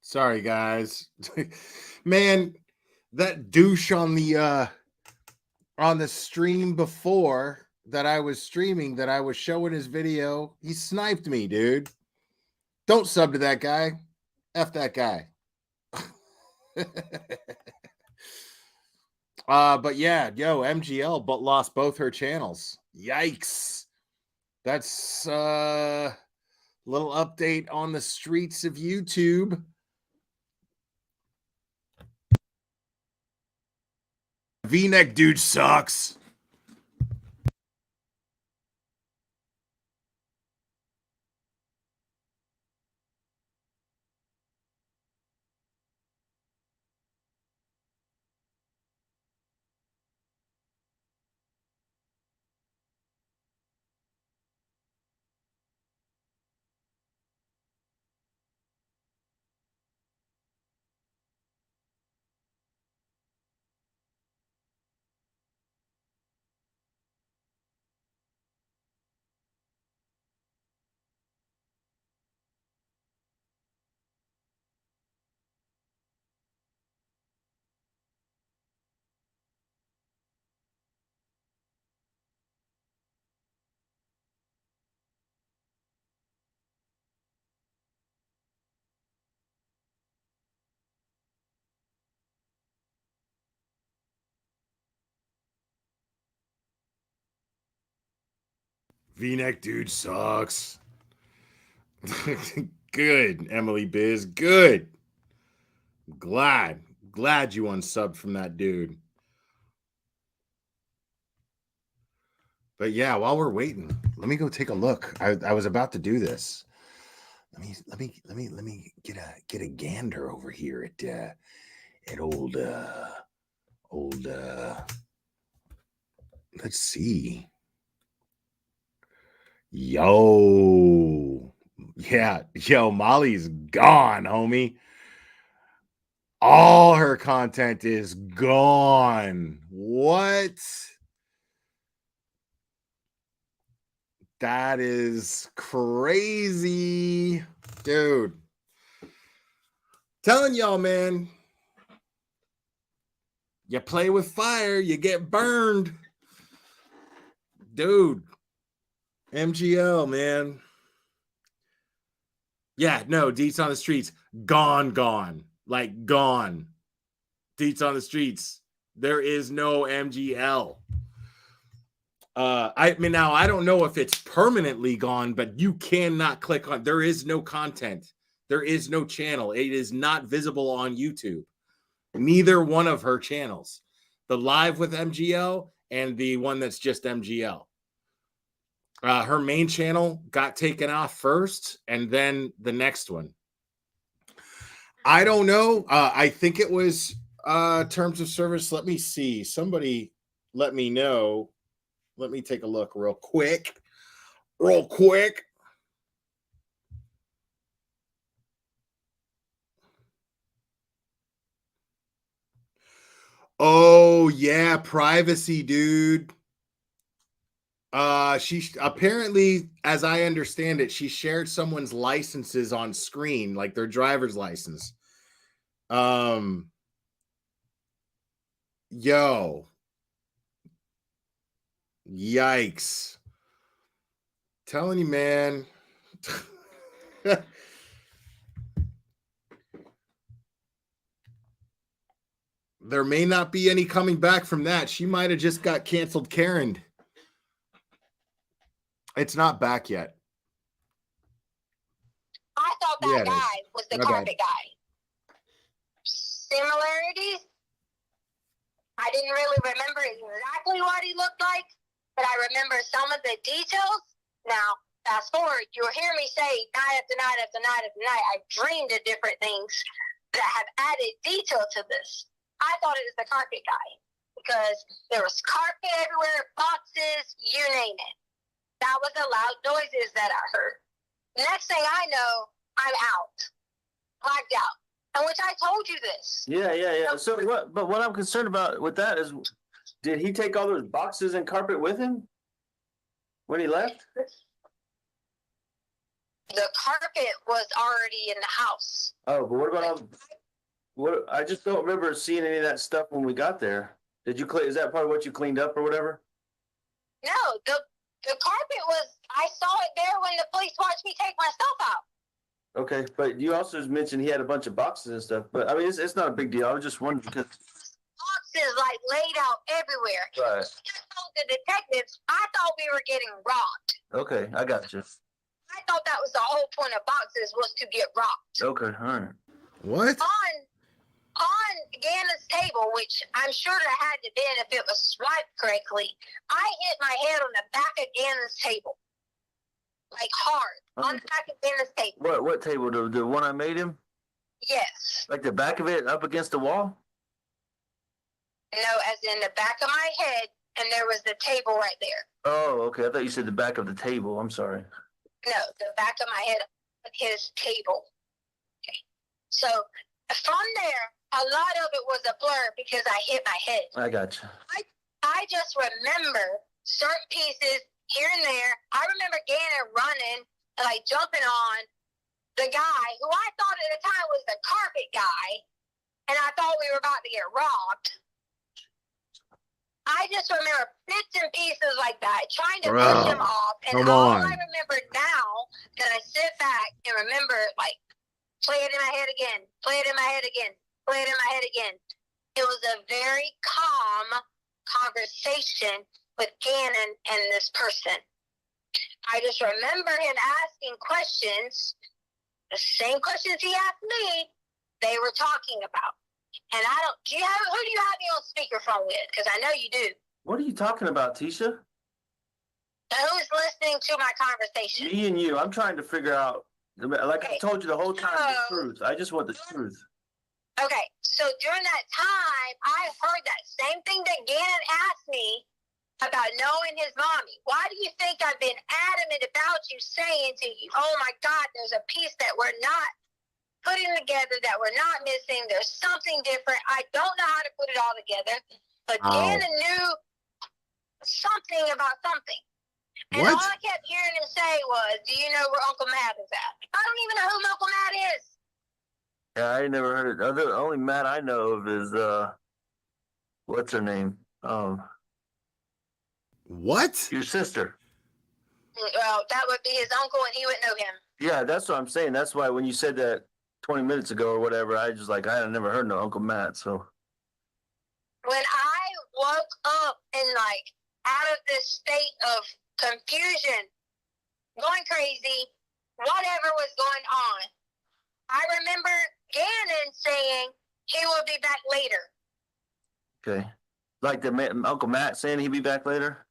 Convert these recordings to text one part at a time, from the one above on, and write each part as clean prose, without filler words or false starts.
Sorry, guys. Man, that douche on the stream before that I was streaming that I was showing his video, he sniped me, dude. Don't sub to that guy. F that guy. But yeah, MGL but lost both her channels. Yikes. That's little update on the streets of YouTube. V-neck dude sucks. V-neck dude sucks. Good, Emily Biz. Good. Glad you unsubbed from that dude. But yeah, while we're waiting, let me go take a look. I was about to do this. Let me get a gander over here at old let's see. Yo, Molly's gone, homie. All her content is gone. What? That is crazy, dude. Telling y'all, man. You play with fire, you get burned. Dude. MGL, man. Yeah, no, Deets on the streets. Gone. Like, gone. Deets on the streets. There is no MGL. I mean, now I don't know if it's permanently gone, but you cannot click on. There is no content. There is no channel. It is not visible on YouTube. Neither one of her channels. The live with MGL and the one that's just MGL. Her main channel got taken off first, and then the next one. I don't know. I think it was terms of service. Let me see. Somebody let me know. Let me take a look real quick. Oh, yeah. Privacy, dude. She apparently, as I understand it, she shared someone's licenses on screen, like their driver's license. Yo. Yikes. Telling you, man. There may not be any coming back from that. She might have just got canceled Karen. It's not back yet. I thought that guy was the carpet guy. Similarities? I didn't really remember exactly what he looked like, but I remember some of the details. Now, fast forward, you'll hear me say night after night after night after night, I've dreamed of different things that have added detail to this. I thought it was the carpet guy because there was carpet everywhere, boxes, you name it. That was the loud noises that I heard. Next thing I know, I'm out, blacked out. And which I told you this. Yeah. So what I'm concerned about with that is, did he take all those boxes and carpet with him when he left? The carpet was already in the house. Oh, but what about what? I just don't remember seeing any of that stuff when we got there. Did you clean? Is that part of what you cleaned up or whatever? No, the carpet was. I saw it there when the police watched me take my stuff out. Okay, but you also mentioned he had a bunch of boxes and stuff. But I mean, it's not a big deal. I was just wondering because Boxes like laid out everywhere. right. I told the detectives I thought we were getting robbed. Okay, I got you. I thought that was the whole point of boxes was to get robbed. Okay, all right. What? On Gannon's table, which I'm sure there had to been if it was swiped correctly, I hit my head on the back of Gannon's table. Like hard. On the back of Gannon's table. What table? The one I made him? Yes. Like the back of it up against the wall? No, as in the back of my head, and there was the table right there. Oh, okay. I thought you said the back of the table. I'm sorry. No, the back of my head, his table. Okay. So from there, a lot of it was a blur because I hit my head. I got you. I just remember certain pieces here and there. I remember Gannon running, like jumping on the guy who I thought at the time was the carpet guy, and I thought we were about to get robbed. I just remember bits and pieces like that, trying to push him off. And all I remember now that I sit back and remember, like, play it in my head again, play it in my head again, play it in my head again. It was a very calm conversation with Gannon and this person. I just remember him asking questions, the same questions he asked me, they were talking about. And I don't, who do you have me on speakerphone with? Because I know you do. What are you talking about, Tisha? Who's listening to my conversation? Me and you. I'm trying to figure out, like I told you the whole time, the truth. I just want the truth. Okay, so during that time, I heard that same thing that Gannon asked me about knowing his mommy. Why do you think I've been adamant about you saying to you, oh my God, there's a piece that we're not putting together, that we're not missing, there's something different. I don't know how to put it all together, but Gannon knew something about something. And all I kept hearing him say was, do you know where Uncle Matt is at? I don't even know who Uncle Matt is. Yeah, I never heard it. The only Matt I know of is what's her name? What? Your sister. Well, that would be his uncle, and he would know him. Yeah, that's what I'm saying. That's why when you said that 20 minutes ago or whatever, I just like I had never heard no Uncle Matt. So when I woke up and like out of this state of confusion, going crazy, whatever was going on, I remember Gannon saying he will be back later. okay, like Uncle Matt saying he'd be back later.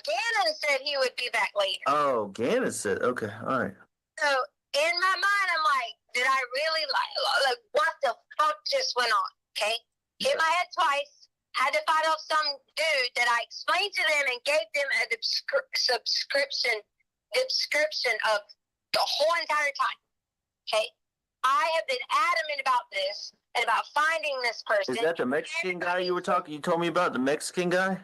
Gannon said he would be back later. Oh, Gannon said, okay, all right. So in my mind, I'm like, did I really like what the fuck just went on? Okay, hit my head twice. Had to fight off some dude that I explained to them and gave them a description of the whole entire time. Okay, I have been adamant about this and about finding this person. Is that the Mexican guy you were talking? You told me about the Mexican guy.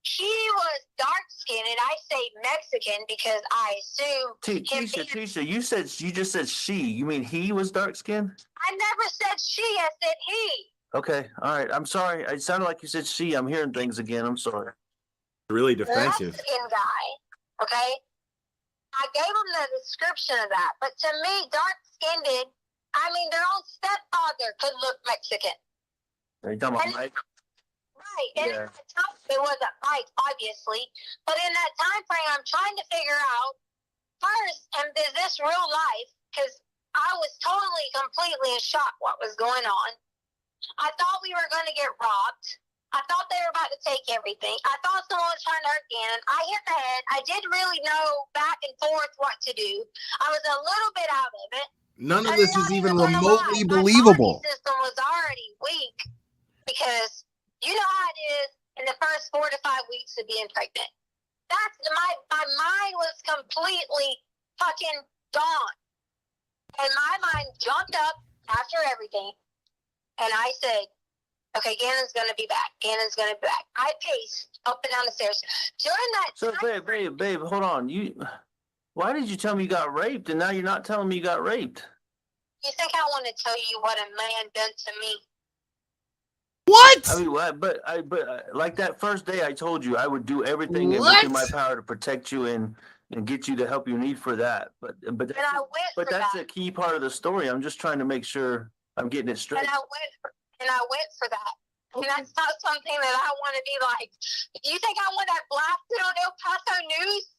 He was dark skinned, and I say Mexican because I assume. Tisha, you just said she. You mean he was dark skinned? I never said she. I said he. Okay, all right. I'm sorry. It sounded like you said she. I'm hearing things again. I'm sorry. Really defensive. Mexican guy. Okay. I gave him the description of that, but to me, dark skinned. I mean, their own stepfather could look Mexican. Are you talking about Mike? Right, and at the time, it wasn't Mike, obviously, but in that time frame, I'm trying to figure out first, is this real life? Because I was totally, completely in shock what was going on. I thought we were going to get robbed. I thought they were about to take everything. I thought someone was trying to hurt Gannon. I hit the head. I didn't really know back and forth what to do. I was a little bit out of it. None of this is even remotely believable. My system was already weak because you know how it is in the first 4 to 5 weeks of being pregnant. That's my mind was completely fucking gone. And my mind jumped up after everything. And I said, okay, Gannon's going to be back. Gannon's going to be back. I paced up and down the stairs. During that So, babe, hold on. Why did you tell me you got raped, and now you're not telling me you got raped? You think I want to tell you what a man done to me? What? I mean, like that first day, I told you I would do everything within my What? power to protect you and get you the help you need for that. But And I went for that's that. a key part of the story. I'm just trying to make sure I'm getting it straight. And I went for that. And that's not something that I want to be like. You think I want that blasted on El Paso News?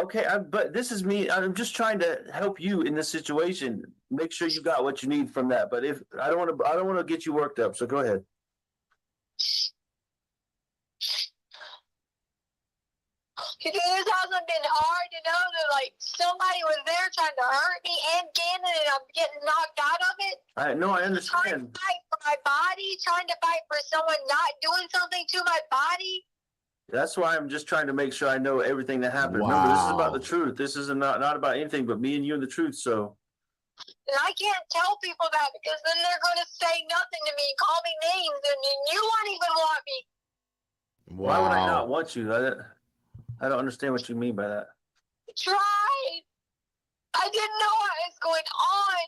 Okay, but this is me. I'm just trying to help you in this situation. Make sure you got what you need from that. But if I don't want to get you worked up. So go ahead. It hasn't been hard to know that like somebody was there trying to hurt me and Gannon, and I'm getting knocked out of it. I Trying understand. to fight for my body, trying to fight for someone not doing something to my body. That's why I'm just trying to make sure I know everything that happened. Remember, this is about Wow. the truth. This is not about anything but me and you and the truth. So And I can't tell people that because then they're going to say nothing to me, call me names, and you won't even want me. why would I not Wow. want you? I don't understand what you mean by that. I tried. I didn't know what was going on.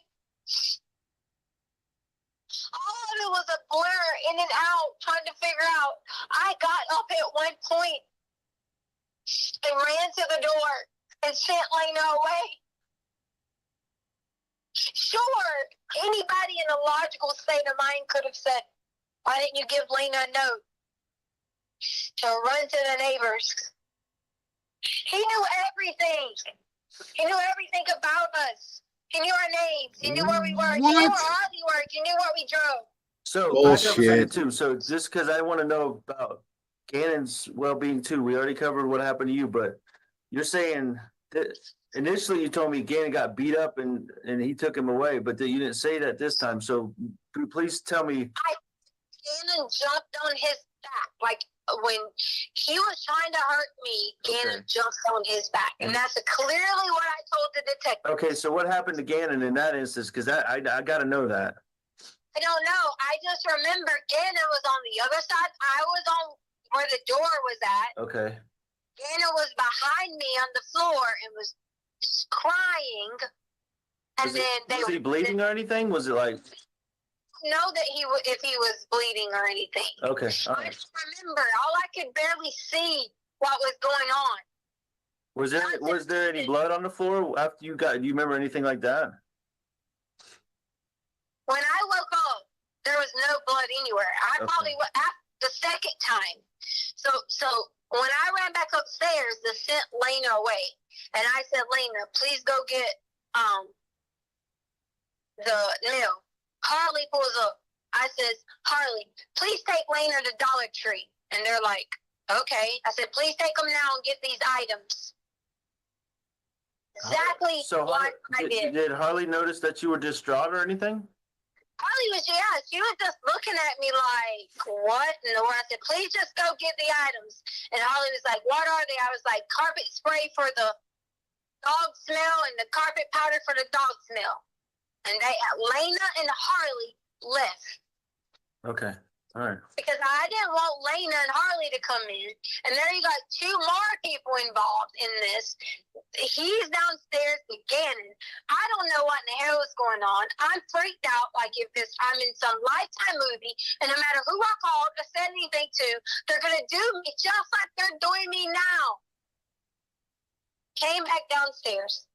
All of it was a blur, in and out, trying to figure out. I got up at one point and ran to the door and sent Lena away. Sure, anybody in a logical state of mind could have said, why didn't you give Lena a note to run to the neighbors? He knew everything. He knew everything about us. He knew our names. He knew where we were. He knew where Ozzy worked. He knew where we drove. So Bullshit. back up a second too. So just because I want to know about Gannon's well-being too, we already covered what happened to you, but you're saying that initially you told me Gannon got beat up and he took him away, but you didn't say that this time. So please tell me. Gannon jumped on his back. Like when he was trying to hurt me, Gannon jumped on his back. And that's clearly what I told the detective. Okay, so what happened to Gannon in that instance? Because I got to know that. I don't know. I just remember Gannon was on the other side. I was on where the door was at. Okay. Gannon was behind me on the floor and was crying. And Was he bleeding or anything? Was it like? Know that if he was bleeding or anything. Okay. All I right. just remember all I could barely see what was going on. Was there any blood on the floor after you got? Do you remember anything like that? When I woke up, there was no blood anywhere. I probably went after the second time. So when I ran back upstairs to send Lena away, and I said, Lena, please go get the nail. Harley pulls up. I says, Harley, please take Lena to Dollar Tree. And they're like, okay. I said, please take them now and get these items. Exactly what I did. Did Harley notice that you were distraught or anything? Harley was, she was just looking at me like, what in the world? I said, please just go get the items. And Harley was like, what are they? I was like, carpet spray for the dog smell and the carpet powder for the dog smell. And Lena and Harley left. Okay. All right. Because I didn't want Lena and Harley to come in. And there you got two more people involved in this. He's downstairs with Gannon. I don't know what in the hell is going on. I'm freaked out like I'm in some Lifetime movie. And no matter who I called or said anything to, they're going to do me just like they're doing me now. Came back downstairs.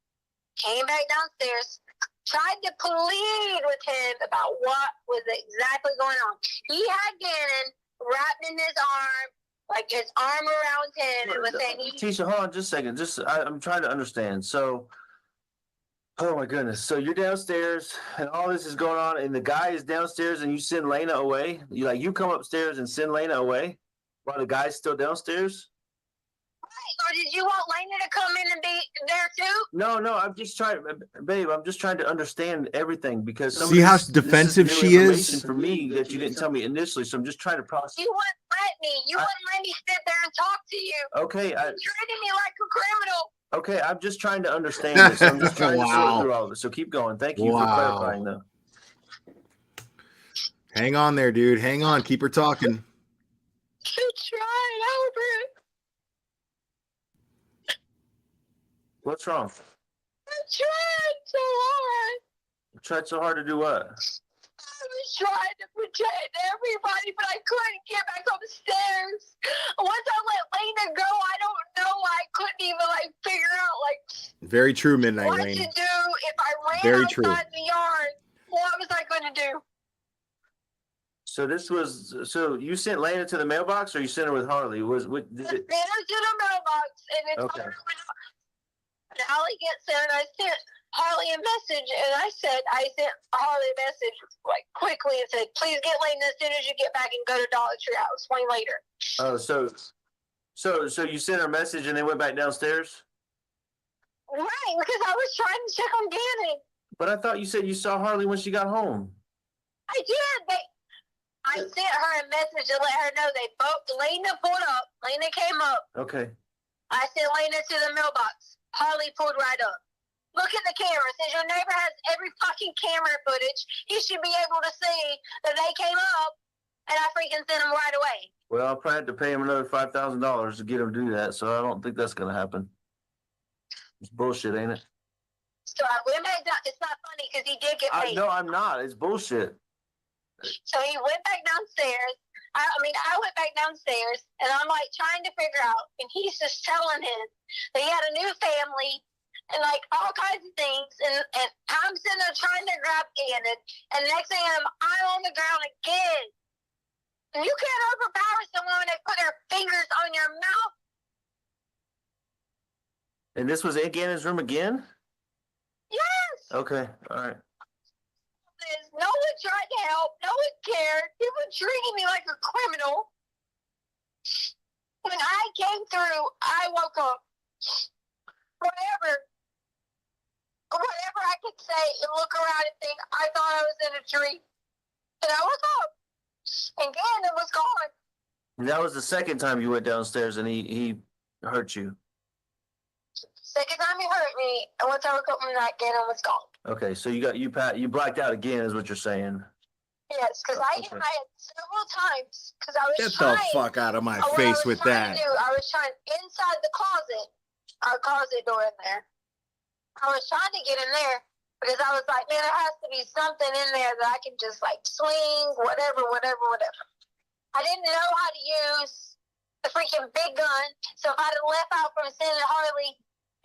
Tried to plead with him about what was exactly going on. He had Gannon wrapped in his arm, like his arm around him, and was saying, Tisha, hold on just a second. I'm trying to understand. So, oh my goodness. So you're downstairs and all this is going on, and the guy is downstairs and you send Lena away? You come upstairs and send Lena away while the guy's still downstairs? or did you want Lena to come in and be there too? No, I'm just trying, babe. I'm just trying to understand everything because see how defensive she is for me that you didn't tell me initially. So I'm just trying to process. You wouldn't let me. You wouldn't let me sit there and talk to you. Okay, You're treating me like a criminal. Okay, I'm just trying to understand this. I'm just trying to sort through all of it. So keep going. Thank you for clarifying, though. Hang on there, dude. Hang on. Keep her talking. Keep trying over it. What's wrong? I tried so hard. You tried so hard to do what? I was trying to protect everybody, but I couldn't get back up the stairs. Once I let Lena go, I don't know. I couldn't even figure out Very true, Midnight what Rain. to do if I ran Very outside true. the yard. What was I going to do? So you sent Lana to the mailbox, or you sent her with Harley? I sent her to the mailbox, and it's Okay. and Holly gets there, and I sent Harley a message, and I sent Harley a message quickly and said, "Please get Lena as soon as you get back and go to Dollar Tree. I'll explain later." Oh, so you sent her a message and then went back downstairs? Right, because I was trying to check on Gannon. But I thought you said you saw Harley when she got home. I did. I sent her a message to let her know they both. Lena pulled up. Lena came up. Okay. I sent Lena to the mailbox. Harley pulled right up. Look at the camera. Since your neighbor has every fucking camera footage, he should be able to see that they came up, and I freaking sent them right away. Well, I'll probably have to pay him another $5,000 to get him to do that, so I don't think that's going to happen. It's bullshit, ain't it? So I went back down. It's not funny because he did get paid. No, I'm not. It's bullshit. So he went back downstairs. I went back downstairs, and I'm trying to figure out, and he's just telling him that he had a new family and all kinds of things, and I'm sitting there trying to grab Gannon, and next thing I'm on the ground again. And you can't overpower someone when they put their fingers on your mouth. And this was in Gannon's room again? Yes. Okay, all right. No one tried to help. No one cared. People treating me like a criminal. When I came through, I woke up. Whatever I could say and look around and think, I thought I was in a dream. And I woke up. And Gannon was gone. That was the second time you went downstairs and he hurt you. Second time he hurt me, and once I woke up from that, Gannon was gone. Okay, so you blacked out again, is what you're saying. Yes, because I had several times because I was Get trying. the fuck out of my what face I was with trying that. to do, I was trying inside the closet, our closet door in there. I was trying to get in there because I was like, man, there has to be something in there that I can just swing, whatever. I didn't know how to use the freaking big gun, so if I'd have left out from sending Harley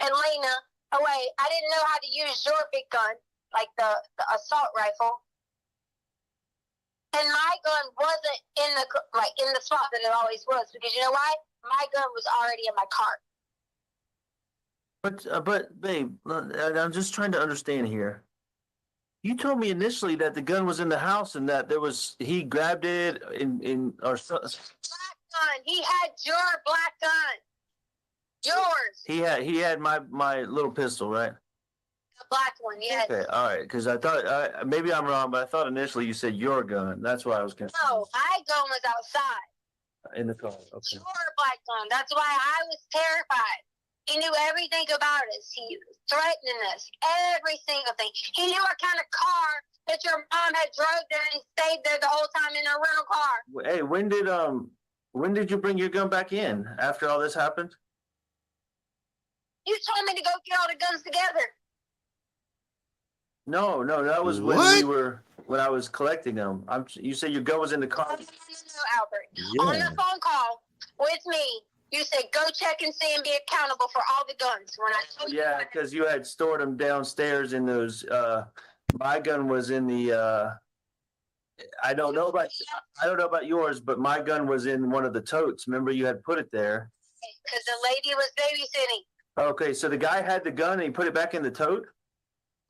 and Lena away, I didn't know how to use your big gun, like the assault rifle. And my gun wasn't in the spot that it always was, because you know why? My gun was already in my car. But babe, I'm just trying to understand here. You told me initially that the gun was in the house and that he grabbed it Black gun. He had your black gun. Yours. He had my little pistol, right? The black one, yes. Okay, all right. Because I thought maybe I'm wrong, but I thought initially you said your gun. That's why I was confused. No, my gun was outside. In the car. Okay. Your black gun. That's why I was terrified. He knew everything about us. He was threatening us. Every single thing. He knew what kind of car that your mom had drove there and stayed there the whole time in a rental car. Hey, when did you bring your gun back in after all this happened? You told me to go get all the guns together. No, that was when I was collecting them. You said your gun was in the car. No, Albert. Yeah. On the phone call with me, you said go check and see and be accountable for all the guns. When I told you, because you had stored them downstairs in those. My gun was in the. I don't know about yours, but my gun was in one of the totes. Remember, you had put it there. Because the lady was babysitting. Okay, so the guy had the gun and he put it back in the tote?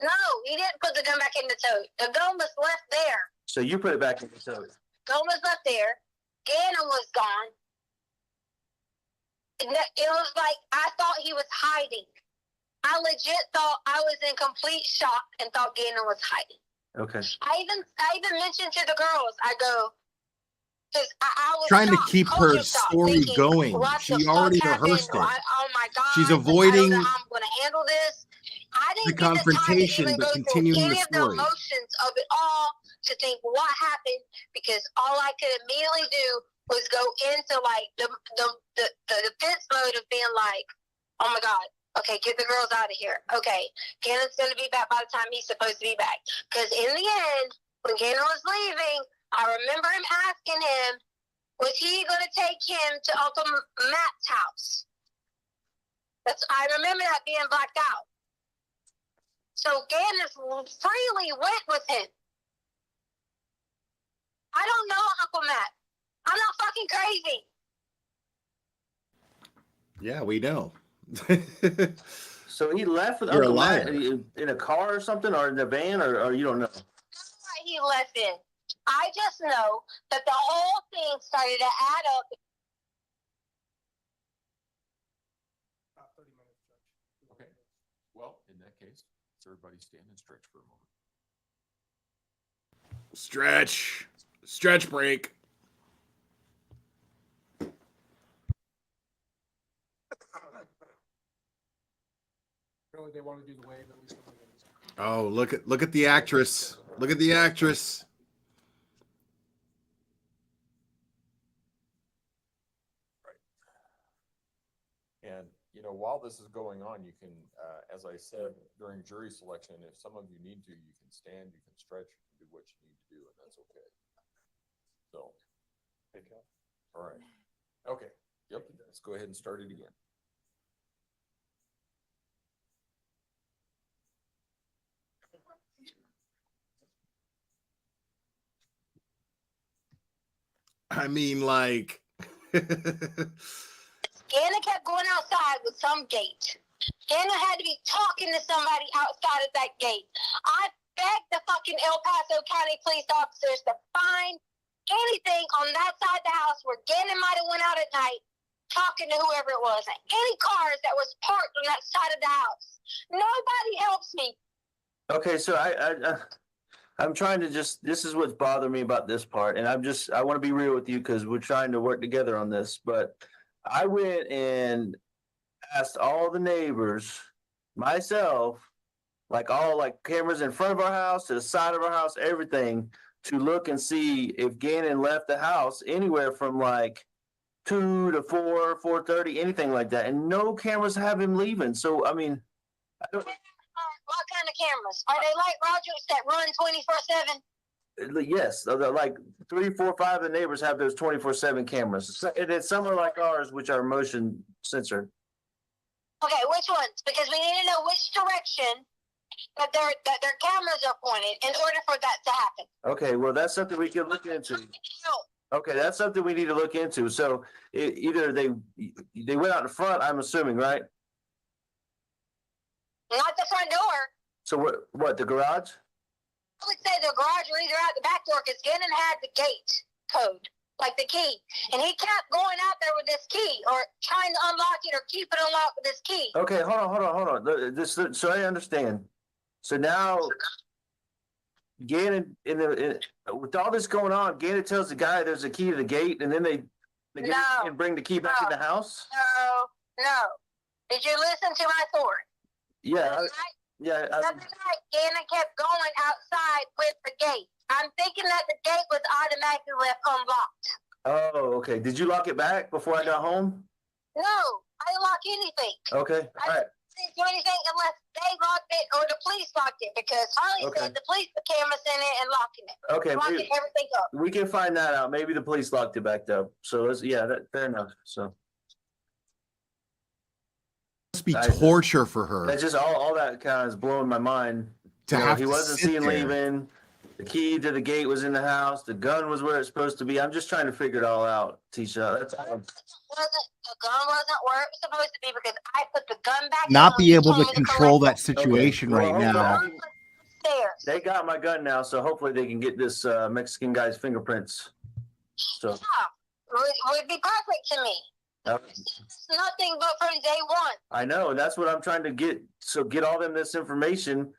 No, he didn't put the gun back in the tote. The gun was left there. So you put it back in the tote? Gun was left there. Gannon was gone. It was like I thought he was hiding. I legit thought I was in complete shock and thought Gannon was hiding. Okay. I even mentioned to the girls, I go, because I was trying shocked, to keep her story going. She already rehearsed it. Oh my God. She's avoiding I'm going to handle this. I didn't the confrontation, but continuing the any story. of the emotions of it all to think what happened, because all I could immediately do was go into like the defense mode of being like, oh my God, Okay, get the girls out of here. Okay, Gannon's going to be back by the time he's supposed to be back. Because in the end, when Gannon was leaving, I remember him asking him, was he going to take him to Uncle Matt's house? I remember that being blacked out. So Gannon freely went with him. I don't know Uncle Matt. I'm not fucking crazy. Yeah, we know. So he left with You're Uncle a Matt liar. in a car or something, or in a van, or you don't know? That's why he left in. I just know that the whole thing started to add up. Okay. Well, in that case, let's everybody stand and stretch for a moment. Stretch. Stretch break. Apparently, they want to do the wave at least. Oh, look at the actress. Look at the actress. And, while this is going on, you can, as I said, during jury selection, if some of you need to, you can stand, you can stretch, you can do what you need to do, and that's okay. So, all right. Okay. Yep. Let's go ahead and start it again. I mean, like. Gannon kept going outside with some gate. Gannon had to be talking to somebody outside of that gate. I begged the fucking El Paso County police officers to find anything on that side of the house where Gannon might have went out at night talking to whoever it was. Any cars that was parked on that side of the house. Nobody helps me. Okay, so I'm trying to this is what's bothering me about this part, and I want to be real with you because we're trying to work together on this. But I went and asked all the neighbors myself, like cameras in front of our house, to the side of our house, everything, to look and see if Gannon left the house anywhere from like 2 to 4, 4:30, anything like that, and no cameras have him leaving. So I mean, I don't. What kind of cameras? Are they like Rogers that run 24/7? Yes, like 3, 4, 5 of the neighbors have those 24/7 cameras, and then some are like ours, which are motion censored. Okay, which ones? Because we need to know which direction that their cameras are pointed in order for that to happen. Okay, well, that's something we can look into. Okay, that's something we need to look into. So either they went out in front, I'm assuming, right? Not the front door. So what, the garage? I would say the garage or either out the back door because Gannon had the gate code, like the key. And he kept going out there with this key or trying to unlock it or keep it unlocked with this key. Okay, hold on. So I understand. So now Gannon, with all this going on, Gannon tells the guy there's a key to the gate, and then they get and bring the key back in the house? No. Did you listen to my story? Yeah. The other night, Gannon kept going outside with the gate. I'm thinking that the gate was automatically left unlocked. Oh, okay. Did you lock it back before I got home? No, I didn't lock anything. Okay, all right. I didn't do anything unless they locked it or the police locked it because Harley said the police put cameras in it and locking it. Okay, locking everything up. We can find that out. Maybe the police locked it back up. So fair enough. So Must be torture for her. that's just all that kind of is blowing my mind. He wasn't seen leaving. The key to the gate was in the house. The gun was where it's supposed to be. I'm just trying to figure it all out, Tisha. That's all. The gun wasn't where it was supposed to be because I put the gun back. Not be able to control that situation right now. They got my gun now, so hopefully they can get this Mexican guy's fingerprints. So would be perfect to me. It's nothing but from day one. I know, and that's what I'm trying to get. So get all them this information.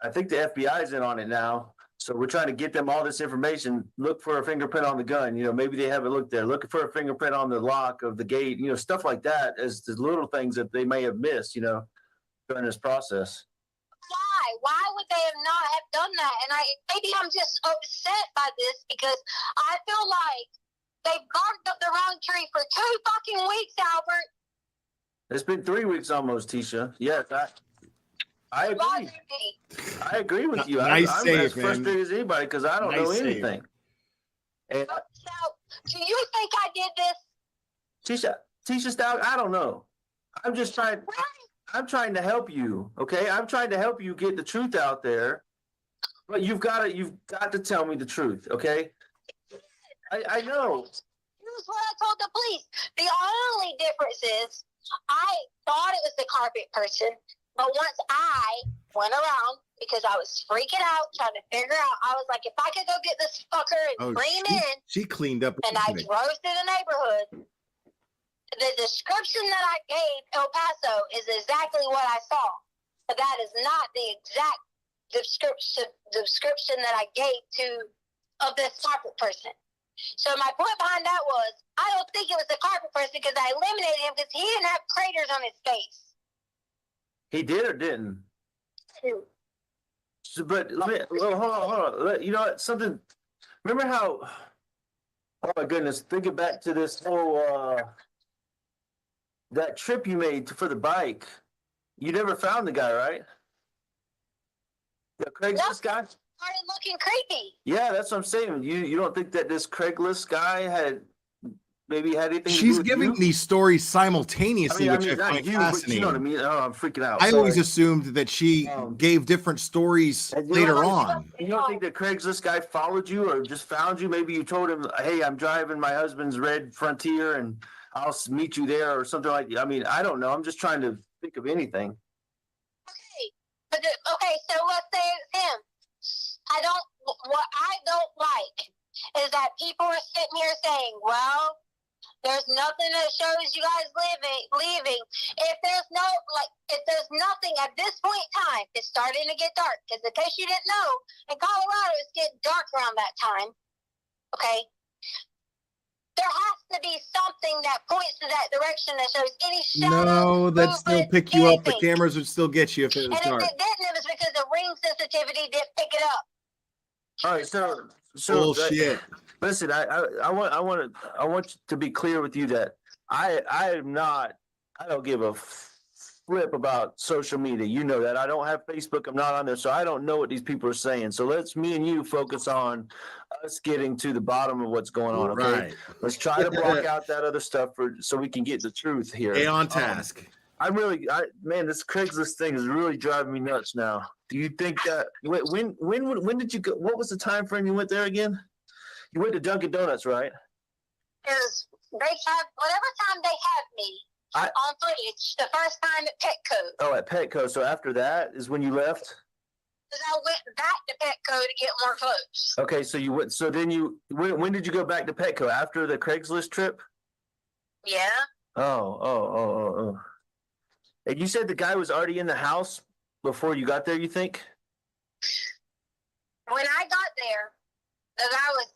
I think the FBI is in on it now. So we're trying to get them all this information. Look for a fingerprint on the gun. Maybe they haven't looked there. Looking for a fingerprint on the lock of the gate. Stuff like that as the little things that they may have missed. During this process. Why would they have not have done that? And maybe I'm just upset by this because I feel like they barked up the wrong tree for 2 fucking weeks, Albert. It's been 3 weeks almost, Tisha. Yes, I It bothered agree. me. I agree with you. Nice I'm save, as man. frustrated as anybody because I don't know Nice save. anything. And So, do you think I did this? Tisha Stout, I don't know. I'm just trying. Really? I'm trying to help you. Okay, I'm trying to help you get the truth out there. But you've got to tell me the truth. Okay. I know. Here's what I told the police. The only difference is I thought it was the carpet person, but once I went around because I was freaking out trying to figure out, I was like, if I could go get this fucker and bring him in, she cleaned up. and I drove to the neighborhood. The description that I gave El Paso is exactly what I saw, but that is not the exact description that I gave of this carpet person. So my point behind that was, I don't think it was the carpet person because I eliminated him because he didn't have craters on his face. He did or didn't? So, but hold on. You know what? Something. Remember how? Oh my goodness! Thinking back to this whole that trip you made for the bike. You never found the guy, right? The Craigslist guy. Started looking creepy. Yeah, that's what I'm saying. You don't think that this Craigslist guy had anything? She's giving you? these stories simultaneously, which I not find you, fascinating. but you know what I mean. Oh, I'm freaking out. I Sorry. always assumed that she gave different stories later on. You don't think that Craigslist guy followed you or just found you? Maybe you told him, "Hey, I'm driving my husband's red Frontier, and I'll meet you there," or something like that. I mean, I don't know. I'm just trying to think of anything. Okay, so let's say it's him. What I don't like is that people are sitting here saying, well, there's nothing that shows you guys leaving. If there's nothing at this point in time, it's starting to get dark. Because in case you didn't know, in Colorado, it's getting dark around that time. Okay? There has to be something that points to that direction that shows any shadow. No, that'd still pick you up. The anything. cameras would still get you if it was And dark. if it didn't, it was because the ring sensitivity didn't pick it up. All right, so Bullshit. Listen, I want to be clear with you that I don't give a flip about social media. You know that. I don't have Facebook. I'm not on there, so I don't know what these people are saying. So me and you focus on us getting to the bottom of what's going on. Okay, Right. let's try to block out that other stuff so we can get the truth here. Stay on task. Man, this Craigslist thing is really driving me nuts now. Do you think that when did you go? What was the time frame you went there again? You went to Dunkin' Donuts, right? Because they have whatever time they have me on footage. The first time at Petco. Oh, at Petco. So after that is when you left. Because I went back to Petco to get more clothes. Okay, so you went. So then when did you go back to Petco after the Craigslist trip? Yeah. Oh. And you said the guy was already in the house before you got there, you think? When I got there, the guy was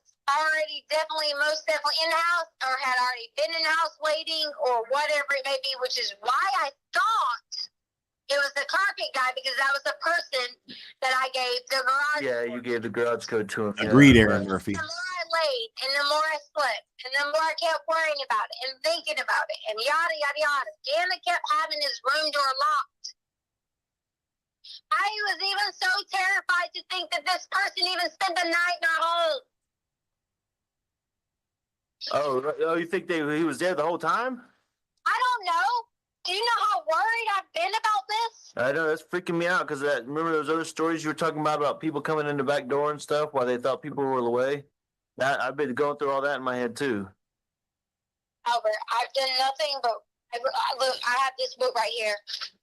most definitely in the house or had already been in the house waiting or whatever it may be, which is why I thought it was the carpet guy because that was the person that I gave the garage. Yeah, you gave the garage code to him. Agreed, Yeah, Aaron right. Murphy. The more I laid and the more I slept and the more I kept worrying about it and thinking about it and yada, yada, yada. Gannon kept having his room door locked. I was even so terrified to think that this person even spent the night not home. Oh, you think he was there the whole time? I don't know. Do you know how worried I've been about this? I know, that's freaking me out because remember those other stories you were talking about people coming in the back door and stuff while they thought people were away? I've been going through all that in my head too. Albert, I've done nothing but look, I have this book right here.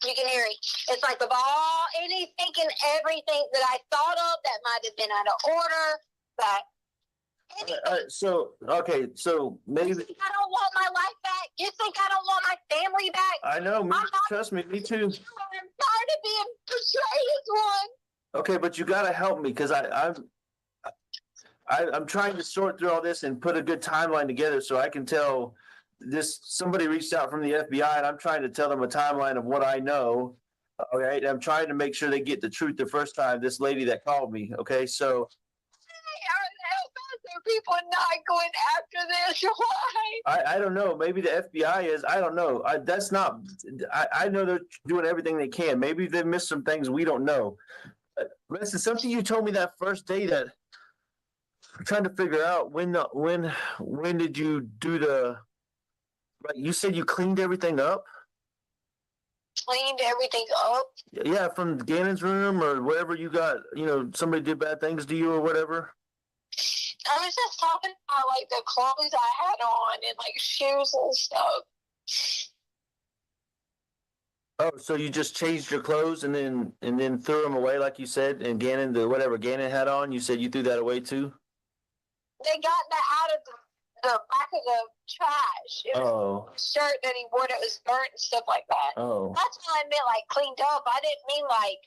You can hear it. It's like of all anything and everything that I thought of that might have been out of order, but So maybe I don't want my life back. You think I don't want my family back? I know. Trust me, me too. I'm tired of being portrayed as one. Okay, but you got to help me because I'm trying to sort through all this and put a good timeline together so I can tell this. Somebody reached out from the FBI and I'm trying to tell them a timeline of what I know. All right, I'm trying to make sure they get the truth the first time. This lady that called me. Okay, so. people not going after this? Why? I don't know. Maybe the FBI is. I don't know. That's not. I know they're doing everything they can. Maybe they missed some things we don't know. Listen, something you told me that first day that I'm trying to figure out when did you do the? Right, you said you cleaned everything up. Cleaned everything up. Yeah, from Gannon's room or wherever you got. You know, somebody did bad things to you or whatever. I was just talking about like the clothes I had on and like shoes and stuff. Oh, so you just changed your clothes and then threw them away like you said, and Gannon, whatever Gannon had on, you said you threw that away too? They got that out of the back of the trash. It was a shirt that he wore that was burnt and stuff like that. Oh. That's what I meant, like cleaned up. I didn't mean like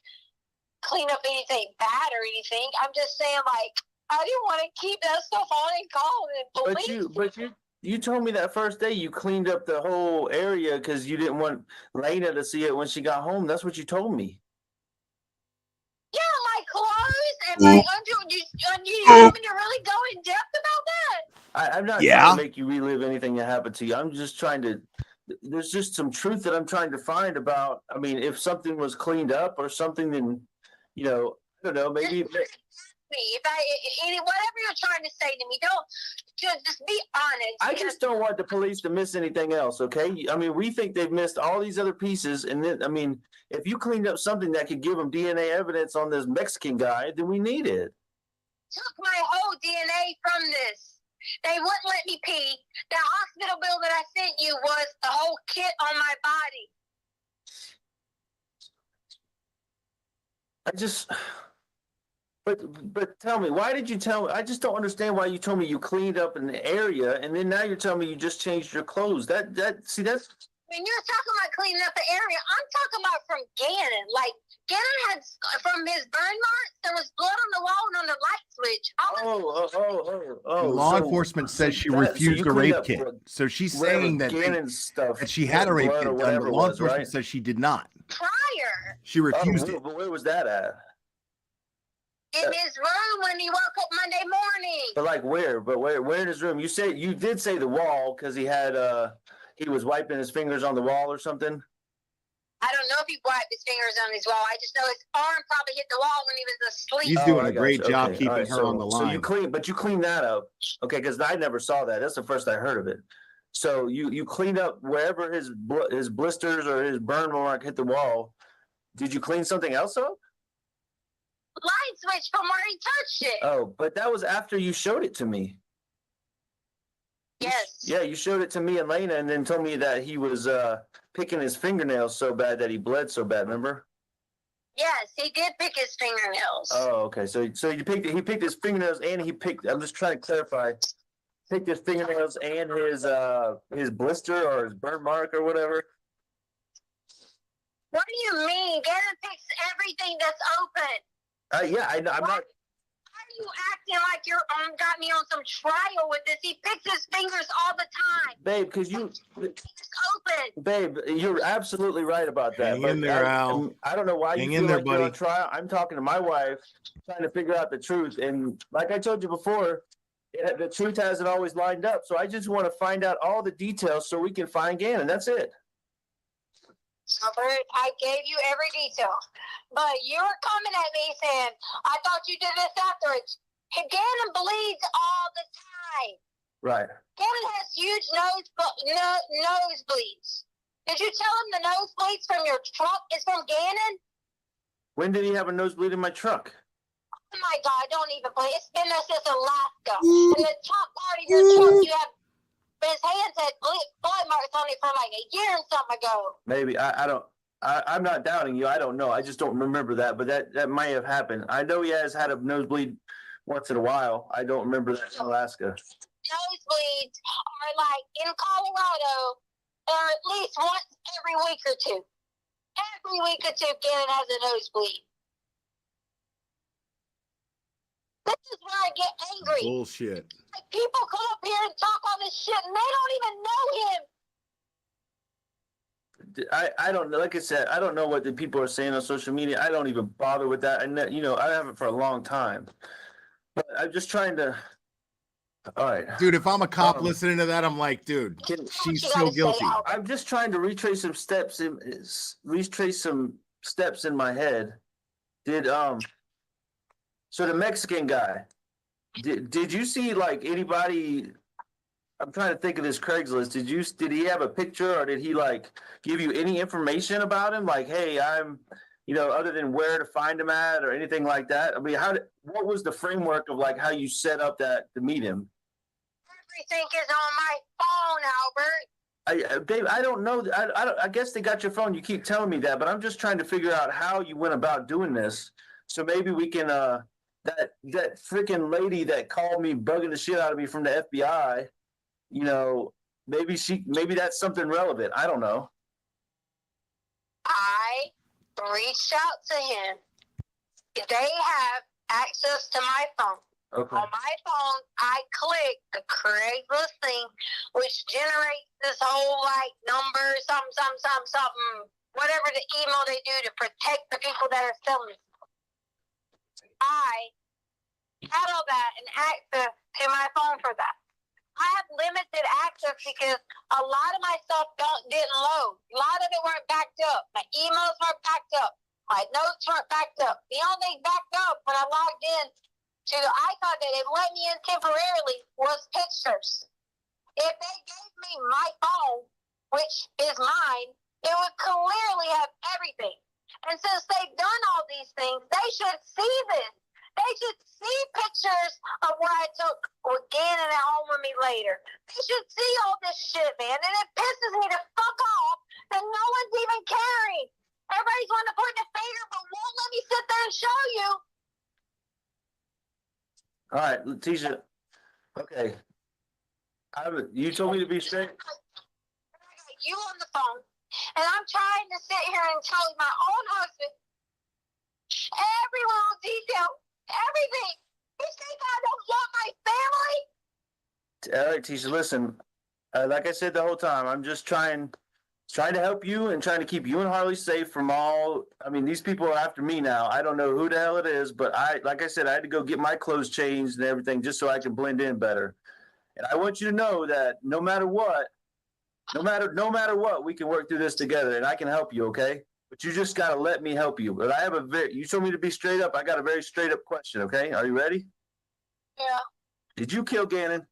clean up anything bad or anything. I'm just saying like I didn't want to keep that stuff on and call and police. But you told me that first day you cleaned up the whole area because you didn't want Lena to see it when she got home. That's what you told me. Yeah, my clothes and my you want me to really go in depth about that? I'm not trying to make you relive anything that happened to you. I'm just trying to. There's just some truth that I'm trying to find about. I mean, if something was cleaned up or something, then I don't know. Maybe. If whatever you're trying to say to me, don't just be honest. I just don't want the police to miss anything else. Okay, I mean, we think they've missed all these other pieces, and then I mean, if you cleaned up something that could give them DNA evidence on this Mexican guy, then we need it. Took my whole DNA from this. They wouldn't let me pee. The hospital bill that I sent you was the whole kit on my body. But tell me, why did you tell me? I just don't understand why you told me you cleaned up an area, and then now you're telling me you just changed your clothes. That's. When you're talking about cleaning up the area, I'm talking about from Gannon. Like Gannon had from his burn marks, there was blood on the wall and on the light switch. Law enforcement says she refused a rape kit, so she's saying that that she had a rape kit done, but law enforcement says she did not. Prior. She refused it. But where was that at? In his room when he woke up Monday morning. But like where? But where in his room? You did say the wall because he had he was wiping his fingers on the wall or something. I don't know if he wiped his fingers on his wall. I just know his arm probably hit the wall when he was asleep. He's doing a great job keeping her on the line. So you cleaned that up, okay? Because I never saw that. That's the first I heard of it. So you cleaned up wherever his blisters or his burn mark hit the wall. Did you clean something else up? Light switch from where he touched it. Oh, but that was after you showed it to me. Yes. Yeah, you showed it to me and Lena, and then told me that he was picking his fingernails so bad that he bled so bad. Remember? Yes, he did pick his fingernails. Oh, okay. So he picked his fingernails, and he picked. I'm just trying to clarify. Picked his fingernails and his blister or his burn mark or whatever. What do you mean? Gannon picks everything that's open. Yeah, I'm not. Why are you acting like you're got me on some trial with this? He picks his fingers all the time. Babe, because it's open. Babe, you're absolutely right about that. Hang in there, Al. I don't know why Hang you in feel there, like you're buddy. on trial. I'm talking to my wife, trying to figure out the truth. And like I told you before, the truth hasn't always lined up. So I just want to find out all the details so we can find Gannon. That's it. Robert, I gave you every detail, but you're coming at me saying, I thought you did this afterwards. Gannon bleeds all the time. Right. Gannon has huge nosebleeds. Did you tell him the nosebleeds from your truck is from Gannon? When did he have a nosebleed in my truck? Oh my God, don't even play. It's been there since Alaska. In the top part of your truck, you have his hands had blood marks on it from like a year and something ago. Maybe. I'm not doubting you. I don't know. I just don't remember that, but that might have happened. I know he has had a nosebleed once in a while. I don't remember that in Alaska. Nosebleeds are like in Colorado, or at least once every week or two. Every week or two, Gannon has a nosebleed. This is where I get angry. Bullshit. Like people come up here and talk all this shit, and they don't even know him. I don't know. Like I said, I don't know what the people are saying on social media. I don't even bother with that. And I haven't for a long time. But I'm just trying to All right. Dude, if I'm a cop listening to that, I'm like, dude, she's so guilty. I'm just trying to retrace some steps in my head. So the Mexican guy, did you see like anybody? I'm trying to think of this Craigslist. Did he have a picture, or did he like give you any information about him? Like, hey, other than where to find him at or anything like that? I mean, what was the framework of like how you set up that to meet him? Everything is on my phone, Albert. Dave, I don't know. I guess they got your phone. You keep telling me that, but I'm just trying to figure out how you went about doing this. So maybe we can, that freaking lady that called me bugging the shit out of me from the FBI, maybe that's something relevant. I don't know. I reached out to him. They have access to my phone. Okay. On my phone, I click the Craigslist thing, which generates this whole like number, something, whatever the email they do to protect the people that are selling. I had all that and access to my phone for that. I have limited access because a lot of my stuff didn't load. A lot of it weren't backed up. My emails weren't backed up. My notes weren't backed up. The only thing backed up when I logged in to the icon that it let me in temporarily was pictures. If they gave me my phone, which is mine, it would clearly have everything. And since they've done all these things, they should see this. They should see pictures of what I took with Gannon at home with me later. They should see all this shit, man. And it pisses me to fuck off that no one's even caring. Everybody's wanting to point the finger, but won't let me sit there and show you. All right, Letitia. Okay. You told me to be straight. I got you on the phone, and I'm trying to sit here and tell my own husband every little detail, everything. You think I don't want my family? All right, Tisha, listen. Like I said the whole time, I'm just trying to help you and trying to keep you and Harley safe from all. I mean, these people are after me now. I don't know who the hell it is, but like I said, I had to go get my clothes changed and everything just so I can blend in better. And I want you to know that no matter what, we can work through this together, and I can help you. Okay, but you just gotta let me help you. But you told me to be straight up. I got a very straight up question. Okay, are you ready? Yeah. Did you kill Gannon?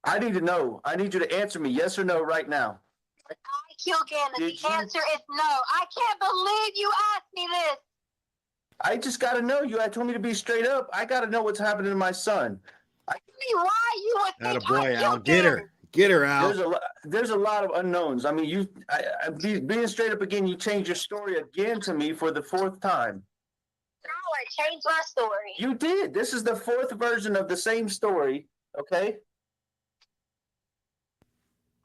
I need to know. I need you to answer me yes or no right now. I killed Gannon. The answer is no. I can't believe you asked me this. I just got to know you. I told me to be straight up. I got to know what's happening to my son. Tell me why you would think Attaboy, I Al. killed Get her. Gannon. Get her out. There's a lot of unknowns. I mean, being straight up again, you changed your story again to me for the fourth time. No, I changed my story. You did. This is the fourth version of the same story. Okay.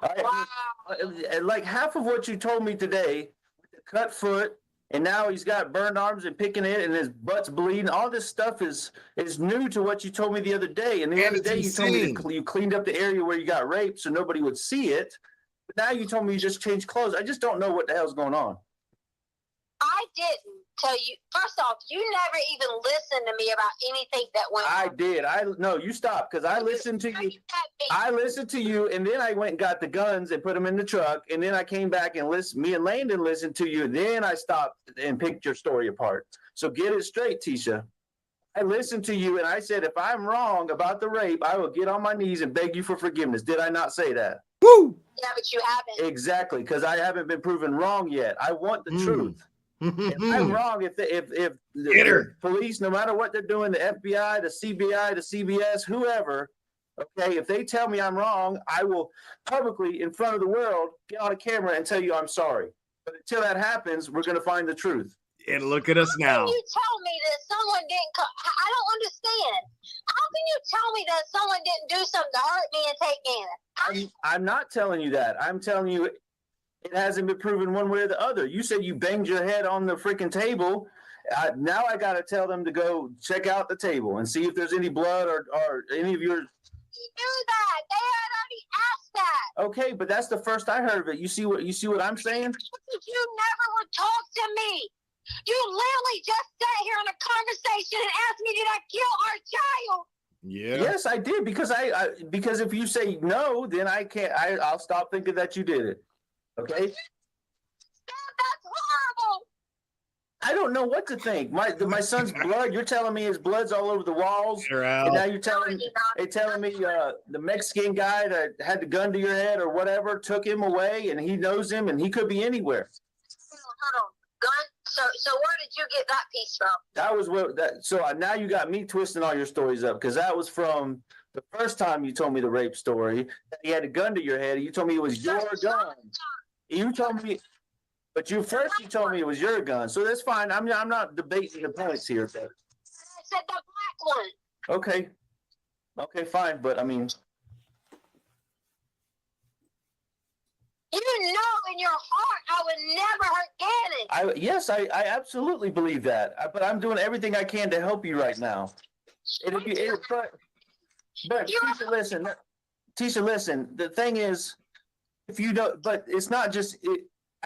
Wow. And like half of what you told me today, with the cut foot, and now he's got burned arms and picking it, and his butt's bleeding. All this stuff is new to what you told me the other day. And the other day you told me you cleaned up the area where you got raped so nobody would see it. But now you told me you just changed clothes. I just don't know what the hell's going on. I didn't tell you. First off, you never even listened to me about anything that went on. I did. No, you stopped because I listened to you. I listened to you, and then I went and got the guns and put them in the truck, and then I came back and me and Landon listened to you, and then I stopped and picked your story apart. So get it straight, Tisha. I listened to you, and I said, if I'm wrong about the rape, I will get on my knees and beg you for forgiveness. Did I not say that? Woo! Yeah, but you haven't. Exactly, because I haven't been proven wrong yet. I want the truth. If I'm wrong, if the police, no matter what they're doing, the FBI, the CBI, the CBS, whoever, okay, if they tell me I'm wrong, I will publicly, in front of the world, get on a camera and tell you I'm sorry. But until that happens, we're going to find the truth. And look at us now. How can you tell me that someone didn't I don't understand. How can you tell me that someone didn't do something to hurt me and take Gannon? I'm not telling you that. I'm telling you it hasn't been proven one way or the other. You said you banged your head on the freaking table. Now I got to tell them to go check out the table and see if there's any blood or any of your. You knew that. They had already asked that. Okay, but that's the first I heard of it. You see what I'm saying? You never would talk to me. You literally just sat here in a conversation and asked me, did I kill our child? Yeah. Yes, I did because because if you say no, then I can't. I'll stop thinking that you did it. Okay. That's horrible. I don't know what to think. My son's blood. You're telling me his blood's all over the walls, and now you're telling me the Mexican guy that had the gun to your head or whatever took him away, and he knows him, and he could be anywhere. Hold on. Gun. So where did you get that piece from? That was what that. So now you got me twisting all your stories up because that was from the first time you told me the rape story. He had a gun to your head. And you told me it was your gun. You told me. But you told me it was your gun, so that's fine. I'm not debating the points here. But... I said the black one. Okay, fine. But I mean, you know in your heart I would never hurt Gannon. I absolutely believe that. But I'm doing everything I can to help you right now. And if you, but Tisha, listen. The thing is, if you don't, but it's not just.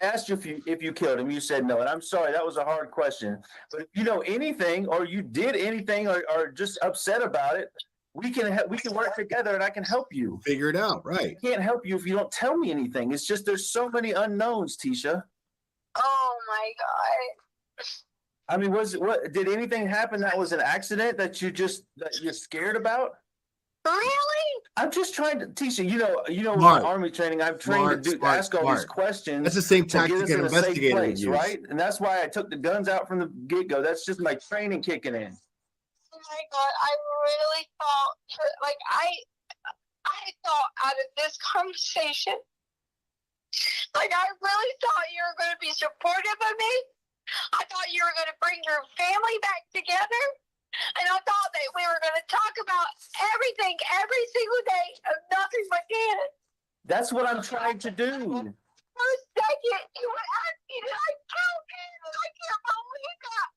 I asked you if you killed him. You said no, and I'm sorry. That was a hard question. But if you know anything, or you did anything, or just upset about it, we can work together, and I can help you figure it out. Right? I can't help you if you don't tell me anything. It's just there's so many unknowns, Tisha. Oh my God. I mean, did anything happen that was an accident that you're scared about? Really? I'm just trying to, Tisha. You know, Mark, my Army training, I'm trained to ask all these questions. That's the same tactic an investigator would use, right? And that's why I took the guns out from the get-go. That's just my training kicking in. Oh my God! I really thought, I thought out of this conversation, I really thought you were going to be supportive of me. I thought you were going to bring your family back together. And I thought that we were going to talk about everything every single day of nothing but Gannon. That's what I'm trying to do. For a second, you would ask me, did I kill Gannon? I can't believe that.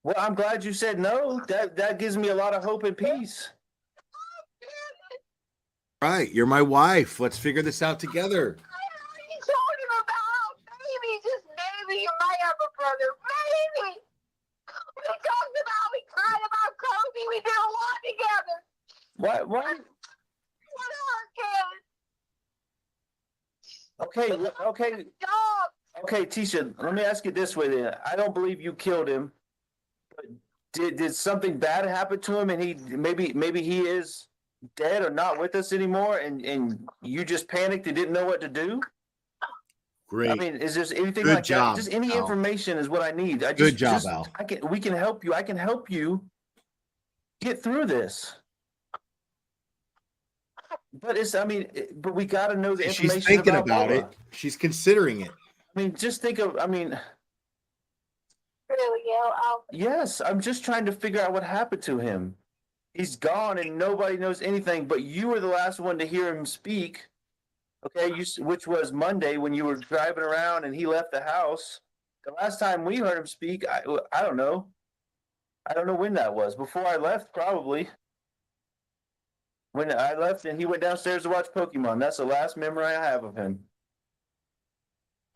Well, I'm glad you said no. That gives me a lot of hope and peace. Right. You're my wife. Let's figure this out together. You told him about maybe, just maybe, you might have a brother. Maybe. We talked about, we cried about Kobe. We did a lot together. What? Okay. Okay, Tisha, let me ask it this way then. I don't believe you killed him. But did something bad happen to him and he maybe he is dead or not with us anymore and you just panicked and didn't know what to do? Great. I mean, is there anything Good like job, that? Just any Al. information is what I need. Good job, Al. We can help you. I can help you get through this. But but we got to know the information. She's thinking about Bubba. it. She's considering it. I mean, just think of. Really, yes. I'm just trying to figure out what happened to him. He's gone, and nobody knows anything. But you were the last one to hear him speak. Okay, which was Monday when you were driving around and he left the house. The last time we heard him speak, I don't know. I don't know when that was. Before I left, probably. When I left and he went downstairs to watch Pokemon. That's the last memory I have of him.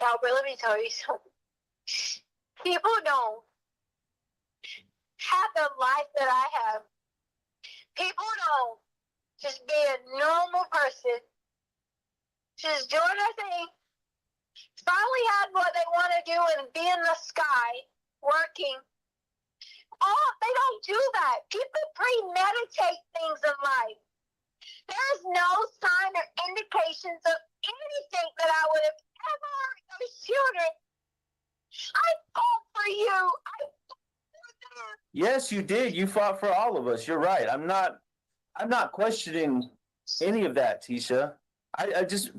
Albert, let me tell you something. People don't have the life that I have. People don't just be a normal person. Just doing their thing, finally had what they want to do and be in the sky, working. Oh, they don't do that. People premeditate things in life. There's no sign or indications of anything that I would have ever hurt those children. I fought for you. I fought for them. Yes, you did. You fought for all of us. You're right. I'm not questioning any of that, Tisha. I just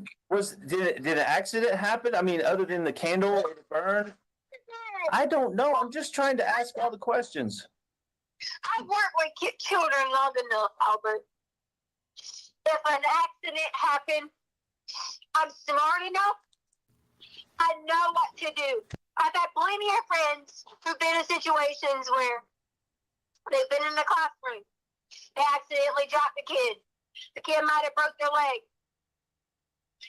did an accident happen? I mean, other than the candle or the burn? I don't know. I'm just trying to ask all the questions. I've worked with children long enough, Albert. If an accident happened, I'm smart enough. I know what to do. I've had plenty of friends who've been in situations where they've been in the classroom. They accidentally dropped the kid. The kid might have broke their leg.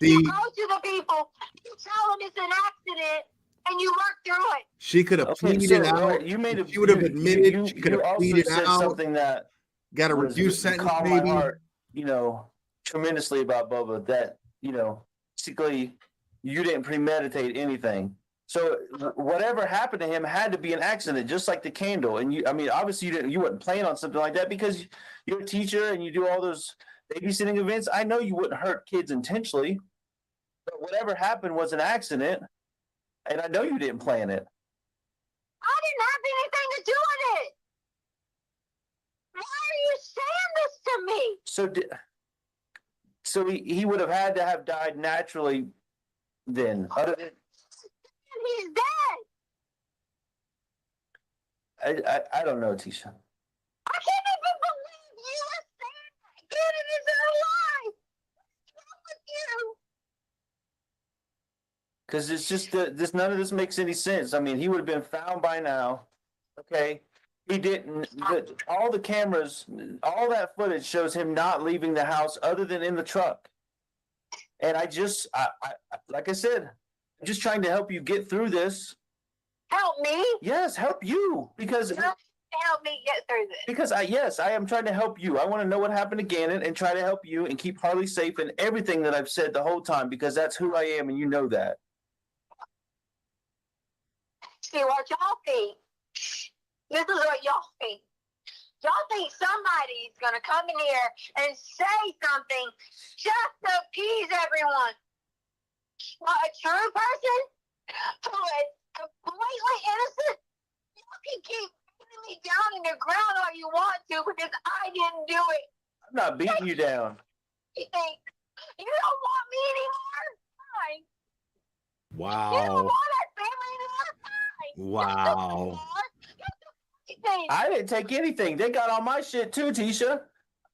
You go to the people, you tell them it's an accident, and you work through it. She could have pleaded out. You made she would have admitted. She could have pleaded out. Something that Got a was reduced sentence, calmed maybe. my heart, tremendously about Bubba. That basically you didn't premeditate anything. So whatever happened to him had to be an accident, just like the candle. And obviously you wouldn't plan on something like that because you're a teacher and you do all those babysitting events. I know you wouldn't hurt kids intentionally, but whatever happened was an accident, and I know you didn't plan it. I didn't have anything to do with it. Why are you saying this to me? So he would have had to have died naturally then. And he's dead. I don't know, Tisha. I can't even believe you are saying that Gannon is alive. What's wrong with you? Because it's just none of this makes any sense. I mean, he would have been found by now. Okay. He didn't. All the cameras, all that footage shows him not leaving the house other than in the truck. And I like I said, I'm just trying to help you get through this. Help me? Yes, help you. Because help me get through this. Because I am trying to help you. I want to know what happened to Gannon and try to help you and keep Harley safe and everything that I've said the whole time, because that's who I am and you know that. See what y'all think. This is what y'all think. Y'all think somebody's gonna come in here and say something just to appease everyone. Well, a true person who is completely innocent, you can keep beating me down in the ground all you want to because I didn't do it. I'm not beating you down. You think you don't want me anymore? Fine. Wow. You don't want that family anymore? Fine. Wow. I didn't take anything. They got all my shit too, Tisha.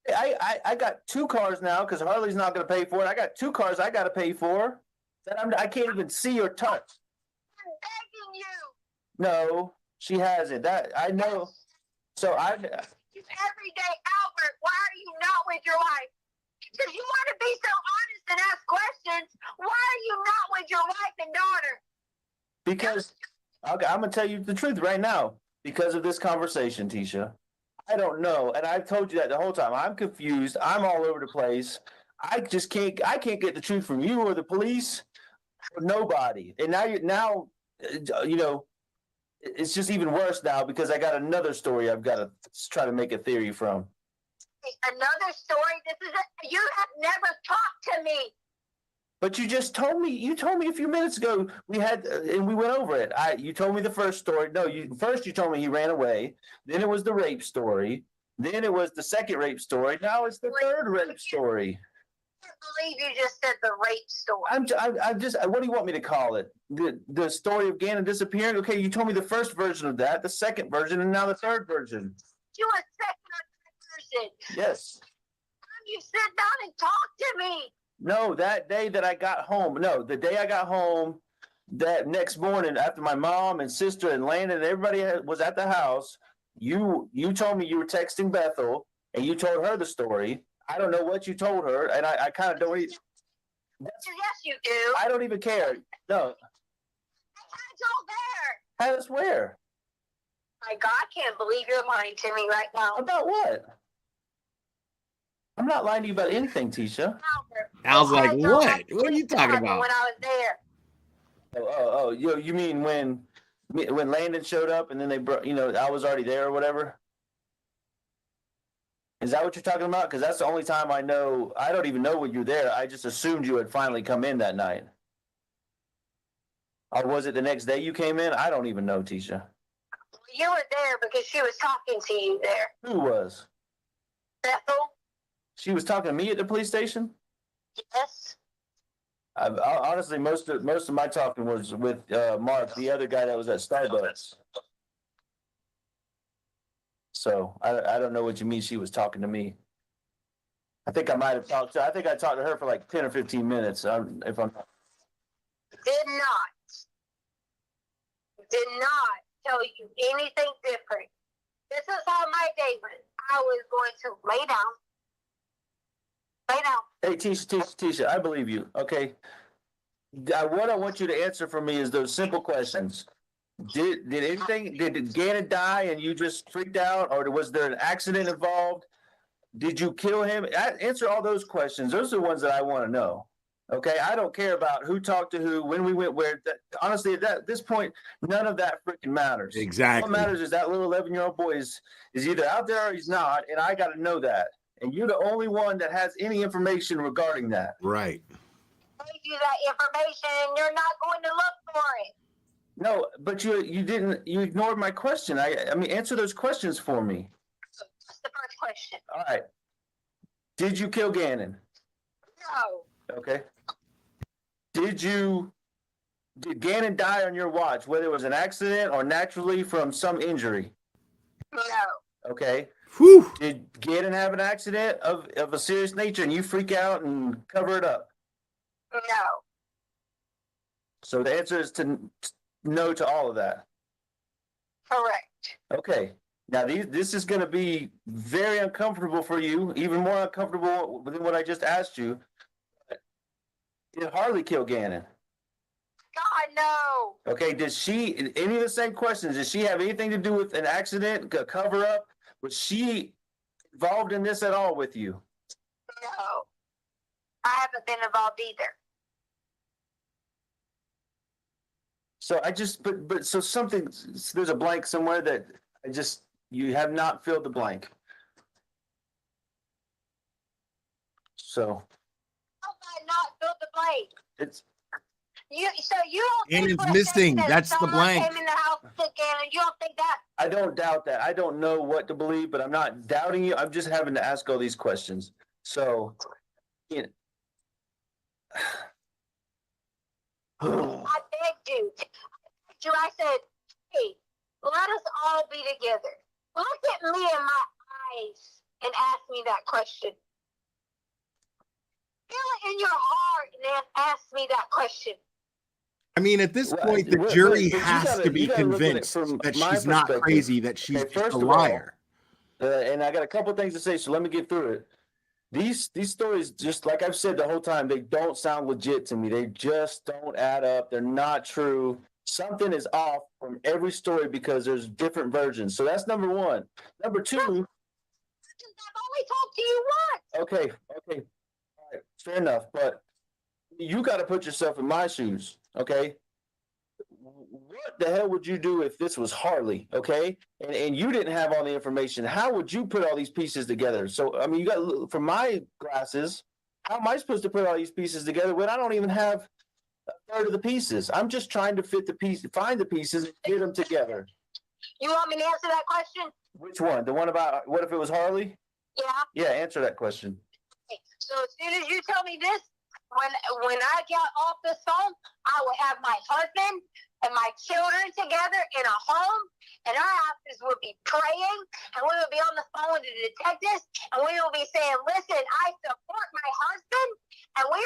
I got 2 cars now because Harley's not going to pay for it. I got 2 cars I got to pay for that I can't even see or touch. I'm begging you. No, she hasn't. That I know. So Every day, Albert, why are you not with your wife? Because you want to be so honest and ask questions. Why are you not with your wife and daughter? Because I'm going to tell you the truth right now. Because of this conversation, Tisha, I don't know, and I've told you that the whole time. I'm confused. I'm all over the place. I can't get the truth from you or the police or nobody. And now it's just even worse now because I got another story I've got to try to make a theory from. Another story? You have never talked to me. But you just told me. You told me a few minutes ago we went over it. You told me the first story. No, first you told me he ran away. Then it was the rape story. Then it was the second rape story. Now it's the third rape story. I can't believe you just said the rape story. I'm just. What do you want me to call it? The story of Gannon disappearing. Okay, you told me the first version of that, the second version, and now the third version. You a second or third version? Yes. You sit down and talk to me. No, that day that I got home. No, the day I got home, that next morning after my mom and sister and Landon and everybody was at the house, you told me you were texting Bethel and you told her the story. I don't know what you told her, and I kind of don't. Yes, you do. I don't even care. No. I told her. How where? My God, I can't believe you're lying to me right now. About what? I'm not lying to you about anything, Tisha. Al's like, what? What are you talking about? When I was there. Oh, you mean when Landon showed up and then they brought, I was already there or whatever? Is that what you're talking about? Because that's the only time I know. I don't even know when you're there. I just assumed you had finally come in that night. Or was it the next day you came in? I don't even know, Tisha. You were there because she was talking to you there. Who was? Bethel. She was talking to me at the police station? Yes. Honestly, most of my talking was with Mark, the other guy that was at Starbucks. So I don't know what you mean she was talking to me. I think I might have talked to her for like 10 or 15 minutes. Did not tell you anything different. This is how my day went. I was going to lay down. Hey, Tisha, I believe you. Okay. What I want you to answer for me is those simple questions. Did Gannon die and you just freaked out, or was there an accident involved? Did you kill him? Answer all those questions. Those are the ones that I want to know. Okay, I don't care about who talked to who, when we went where. Honestly, at this point, none of that freaking matters. Exactly. What matters is that little 11-year-old boy is either out there or he's not, and I got to know that. And you're the only one that has any information regarding that. Right. I gave you that information, and you're not going to look for it. No, but you ignored my question. I mean, answer those questions for me. That's the first question. All right. Did you kill Gannon? No. Okay. Did Gannon die on your watch, whether it was an accident or naturally from some injury? No. Okay. Whew. Did Gannon have an accident of a serious nature and you freak out and cover it up? No. So the answer is no to all of that. Correct. Okay. Now this is going to be very uncomfortable for you, even more uncomfortable than what I just asked you. Did Harley kill Gannon? God, no. Okay, any of the same questions, did she have anything to do with an accident, a cover up? Was she involved in this at all with you? No. I haven't been involved either. So there's a blank somewhere that you have not filled the blank. So. How have I not filled the blank? It's. You don't think Gannon's for a missing. second that That's the someone blank. came in the house and took Gannon. You don't think that? I don't doubt that. I don't know what to believe, but I'm not doubting you. I'm just having to ask all these questions. So, I begged you. I said, hey, let us all be together. Look at me in my eyes and ask me that question. Feel it in your heart and then ask me that question. I mean, at this point, the jury has to be convinced that she's not crazy, that she's just a liar. And I got a couple things to say, so let me get through it. These stories, just like I've said the whole time, they don't sound legit to me. They just don't add up. They're not true. Something is off from every story because there's different versions. So that's number one. Number two. I've only talked to you once. Okay. All right. Fair enough. But you got to put yourself in my shoes. Okay. What the hell would you do if this was Harley? Okay. And you didn't have all the information. How would you put all these pieces together? So, I mean, you got, from my glasses, how am I supposed to put all these pieces together when I don't even have a third of the pieces? I'm just trying to find the pieces and get them together. You want me to answer that question? Which one? The one about what if it was Harley? Yeah. Yeah, answer that question. Okay. So as soon as you tell me this, when I got off this phone, I would have my husband and my children together in a home, and our asses would be praying, and we would be on the phone with the detectives, and we would be saying, listen, I support my husband, and we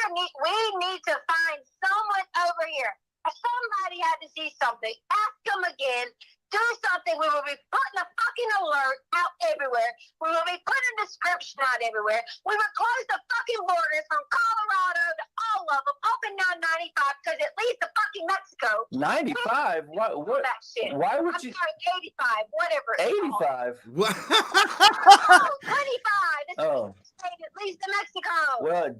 need to find someone over here. Somebody had to see something. Ask them again. Do something. We will be putting a fucking alert out everywhere. We will be putting a description out everywhere. We will close the fucking borders from Colorado to all of them, up and down 95, because it leads to fucking Mexico. 95? What? That shit. Why would I'm you? sorry, 85, whatever. 85? What? Oh, 25. It's Oh. it leads to Mexico. Well,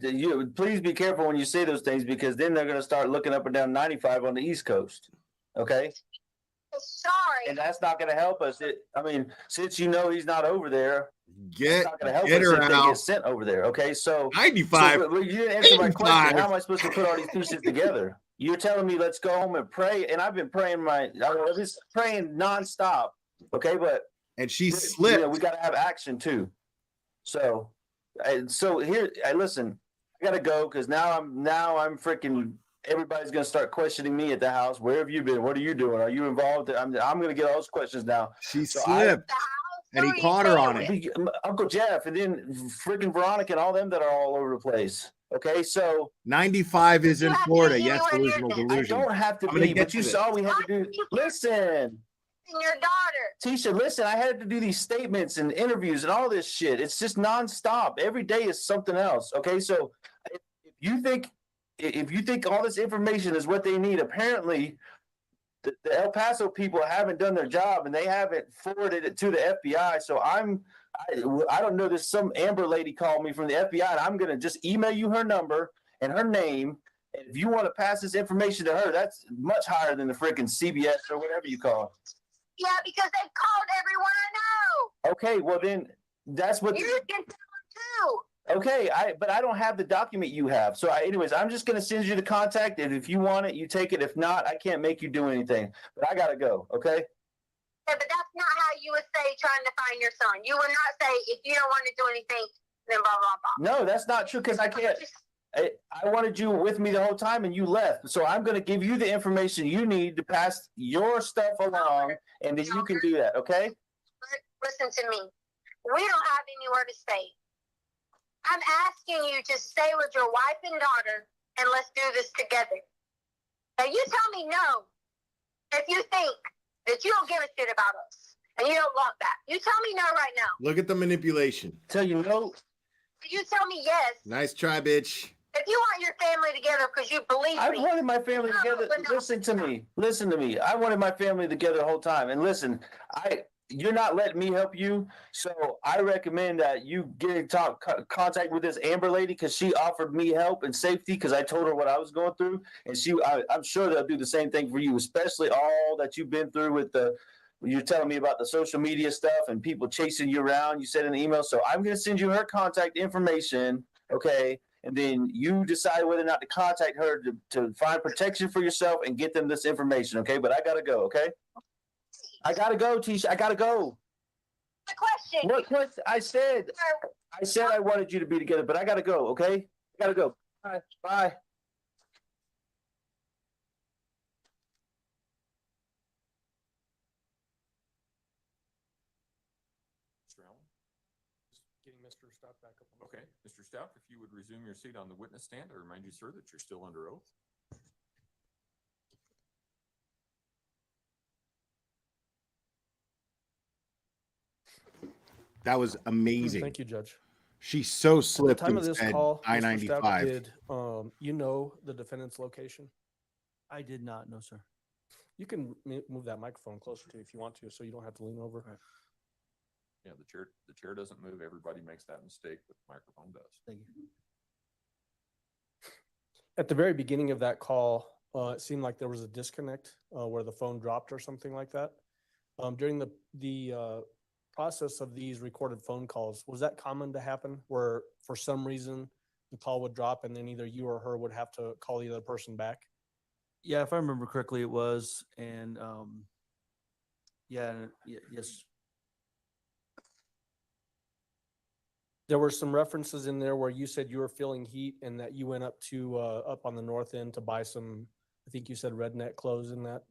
please be careful when you say those things, because then they're going to start looking up and down 95 on the East Coast. Okay? Sorry. And that's not going to help us. I mean, since you know he's not over there, Get it's not going to help her us if they out. get sent over there. Okay, so 95. So, you didn't answer my 85. question. How am I supposed to put all these pieces together? You're telling me let's go home and pray, and I've been praying nonstop. Okay, but she slipped. We got to have action too. So here, listen. I got to go because now I'm freaking. Everybody's going to start questioning me at the house. Where have you been? What are you doing? Are you involved? I'm going to get all those questions now. She slipped, and he caught her on it. Uncle Jeff, and then freaking Veronica and all them that are all over the place. Okay, so 95 is in Florida. Yes, delusional delusion. I don't have to be, but you saw we had to do. Listen. Your daughter. Tisha, listen, I had to do these statements and interviews and all this shit. It's just nonstop. Every day is something else. Okay, so if you think all this information is what they need, apparently the El Paso people haven't done their job and they haven't forwarded it to the FBI. So I don't know. There's some Amber lady called me from the FBI, and I'm gonna just email you her number and her name. And if you want to pass this information to her, that's much higher than the freaking CBS or whatever you call it. Yeah, because they've called everyone I know. Okay, well then that's what you can tell them too. Okay, but I don't have the document you have. So anyways, I'm just gonna send you the contact, and if you want it, you take it. If not, I can't make you do anything. But I gotta go, okay? Yeah, but that's not how you would say trying to find your son. You would not say if you don't want to do anything, then blah blah blah. No, that's not true because I can't. I wanted you with me the whole time and you left. So I'm going to give you the information you need to pass your stuff along and then you can do that, okay? Listen to me. We don't have anywhere to stay. I'm asking you to stay with your wife and daughter and let's do this together. Now you tell me no if you think that you don't give a shit about us and you don't want that. You tell me no right now. Look at the manipulation. Tell you no. You tell me yes. Nice try, bitch. If you want your family together because you believe I me. wanted my family together. No. Listen to me. Listen to me. I wanted my family together the whole time. And listen, you're not letting me help you. So I recommend that you get in contact with this Amber lady because she offered me help and safety because I told her what I was going through. And I'm sure they'll do the same thing for you, especially all that you've been through with you're telling me about the social media stuff and people chasing you around. You said in the email. So I'm going to send you her contact information. Okay. And then you decide whether or not to contact her to find protection for yourself and get them this information. Okay. But I got to go. Okay. I got to go, Tisha. I got to go. The question. What question? I said I wanted you to be together, but I got to go. Okay. I got to go. Bye. Bye. Mr. Allen? Getting Mr. Stout back up. Okay, Mr. Stout, if you would resume your seat on the witness stand, I remind you, sir, that you're still under oath. That was amazing. Thank you, Judge. She so At slipped the time and of this said call, Mr. Stout, I-95. did you know the defendant's location? I did not know, sir. You can move that microphone closer to you if you want to, so you don't have to lean over. Yeah, the chair doesn't move. Everybody makes that mistake, but the microphone does. Thank you. At the very beginning of that call, it seemed like there was a disconnect where the phone dropped or something like that. During the process of these recorded phone calls, was that common to happen where for some reason the call would drop and then either you or her would have to call the other person back? Yeah, if I remember correctly, it was, and yes. There were some references in there where you said you were feeling heat and that you went up up on the north end to buy some, I think you said redneck clothes in that.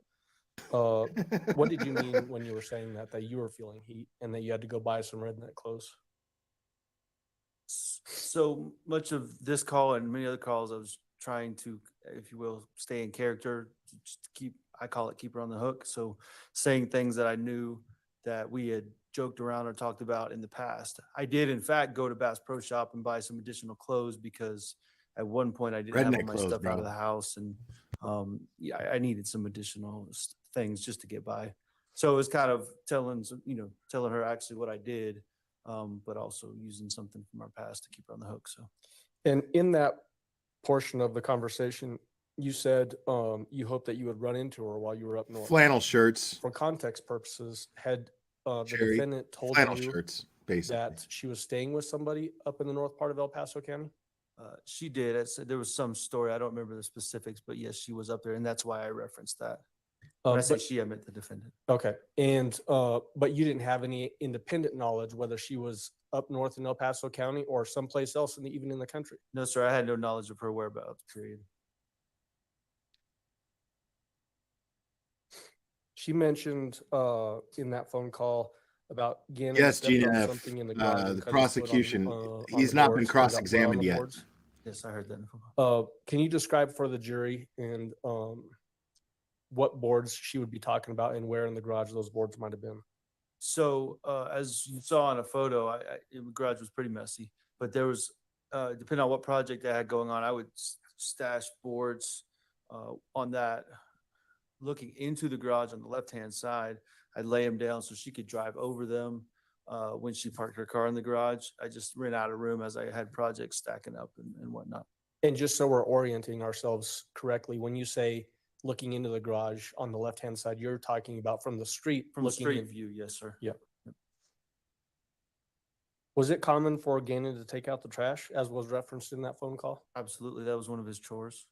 What did you mean when you were saying that you were feeling heat and that you had to go buy some redneck clothes? So much of this call and many other calls, I was trying to, if you will, stay in character, just keep, I call it keep her on the hook. So saying things that I knew that we had joked around or talked about in the past. I did, in fact, go to Bass Pro Shop and buy some additional clothes because at one point I didn't have all my stuff out of the house, and I needed some additional things just to get by. So it was kind of telling her actually what I did, but also using something from our past to keep her on the hook. So, and in that portion of the conversation, you said you hoped that you would run into her while you were up north. Flannel shirts. For context purposes, had the Cherry, defendant told flannel you shirts, basically, that she was staying with somebody up in the north part of El Paso County? She did. There was some story. I don't remember the specifics, but yes, she was up there, and that's why I referenced that. When I say she, I meant the defendant. Okay, and but you didn't have any independent knowledge whether she was up north in El Paso County or someplace else, even in the country? No, sir. I had no knowledge of her whereabouts. Period. She mentioned in that phone call about Gannon. Yes, Gina. Something in the prosecution. He's not been cross-examined yet. Yes, I heard that. Can you describe for the jury and what boards she would be talking about and where in the garage those boards might have been? So as you saw in a photo, the garage was pretty messy, but there was, depending on what project I had going on, I would stash boards on that looking into the garage on the left-hand side. I'd lay them down so she could drive over them. When she parked her car in the garage, I just ran out of room as I had projects stacking up and whatnot. And just so we're orienting ourselves correctly, when you say looking into the garage on the left-hand side, you're talking about from the street. From a looking street in. view, yes, sir. Yeah. Was it common for Gannon to take out the trash, as was referenced in that phone call? Absolutely. That was one of his chores.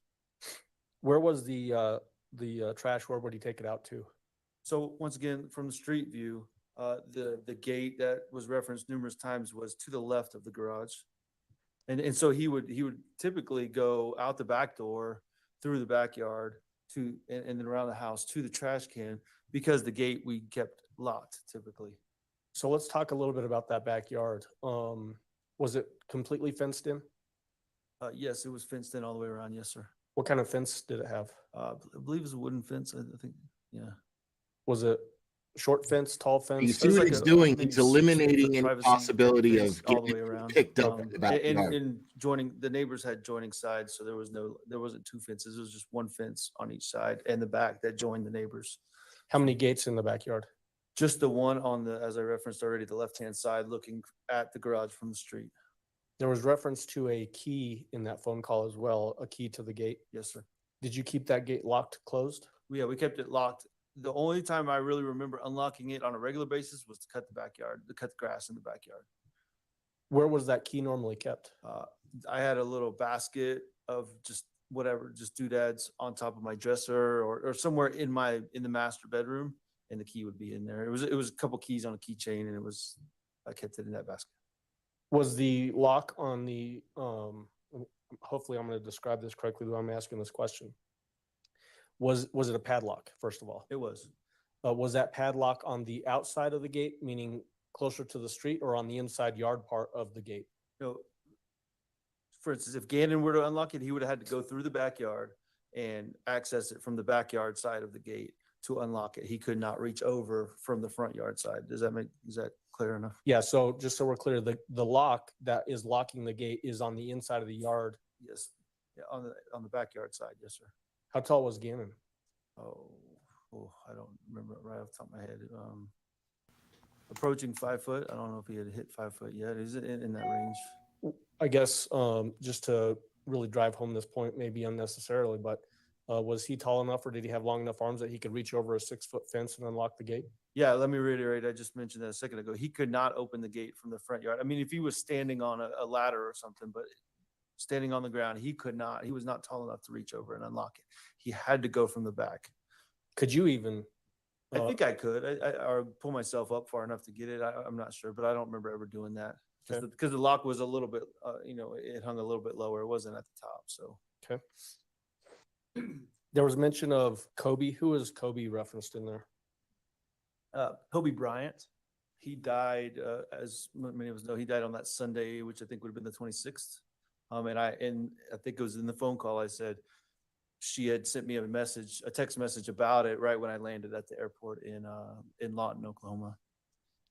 Where was the trash? Where would he take it out to? So once again, from the street view, the gate that was referenced numerous times was to the left of the garage. And so he would typically go out the back door, through the backyard and then around the house to the trash can, because the gate we kept locked typically. So let's talk a little bit about that backyard. Was it completely fenced in? Yes, it was fenced in all the way around. Yes, sir. What kind of fence did it have? I believe it was a wooden fence. I think, yeah. Was it short fence, tall You fence? see was what like he's a- doing? maybe He's eliminating 6 foot any privacy possibility fence of all the getting way around. picked up in the backyard. And joining, the neighbors had joining sides, so there wasn't two fences. It was just one fence on each side and the back that joined the neighbors. How many gates in the backyard? Just the one on the, as I referenced already, the left-hand side looking at the garage from the street. There was reference to a key in that phone call as well, a key to the gate. Yes, sir. Did you keep that gate locked, closed? Yeah, we kept it locked. The only time I really remember unlocking it on a regular basis was to cut the grass in the backyard. Where was that key normally kept? I had a little basket of just whatever, just doodads on top of my dresser or somewhere in the master bedroom, and the key would be in there. It was a couple keys on a keychain, and I kept it in that basket. Was the lock on the, hopefully I'm going to describe this correctly, though I'm asking this question. Was it a padlock, first of all? It was. Was that padlock on the outside of the gate, meaning closer to the street, or on the inside yard part of the gate? For instance, if Gannon were to unlock it, he would have had to go through the backyard and access it from the backyard side of the gate to unlock it. He could not reach over from the front yard side. Is that clear enough? Yeah, so just so we're clear, the lock that is locking the gate is on the inside of the yard. Yes. Yeah, on the backyard side. Yes, sir. How tall was Gannon? I don't remember it right off the top of my head. Approaching 5 foot. I don't know if he had hit 5 foot yet. Is it in that range? I guess just to really drive home this point, maybe unnecessarily, but was he tall enough, or did he have long enough arms that he could reach over a 6-foot fence and unlock the gate? Yeah, let me reiterate. I just mentioned that a second ago. He could not open the gate from the front yard. I mean, if he was standing on a ladder or something, but standing on the ground, he could not. He was not tall enough to reach over and unlock it. He had to go from the back. Could you even? I think I could. I pull myself up far enough to get it. I'm not sure, but I don't remember ever doing that because the lock was a little bit, it hung a little bit lower. It wasn't at the top. So okay. There was mention of Kobe. Who is Kobe referenced in there? Kobe Bryant. He died, as many of us know, he died on that Sunday, which I think would have been the 26th. And I think it was in the phone call I said she had sent me a text message about it right when I landed at the airport in Lawton, Oklahoma.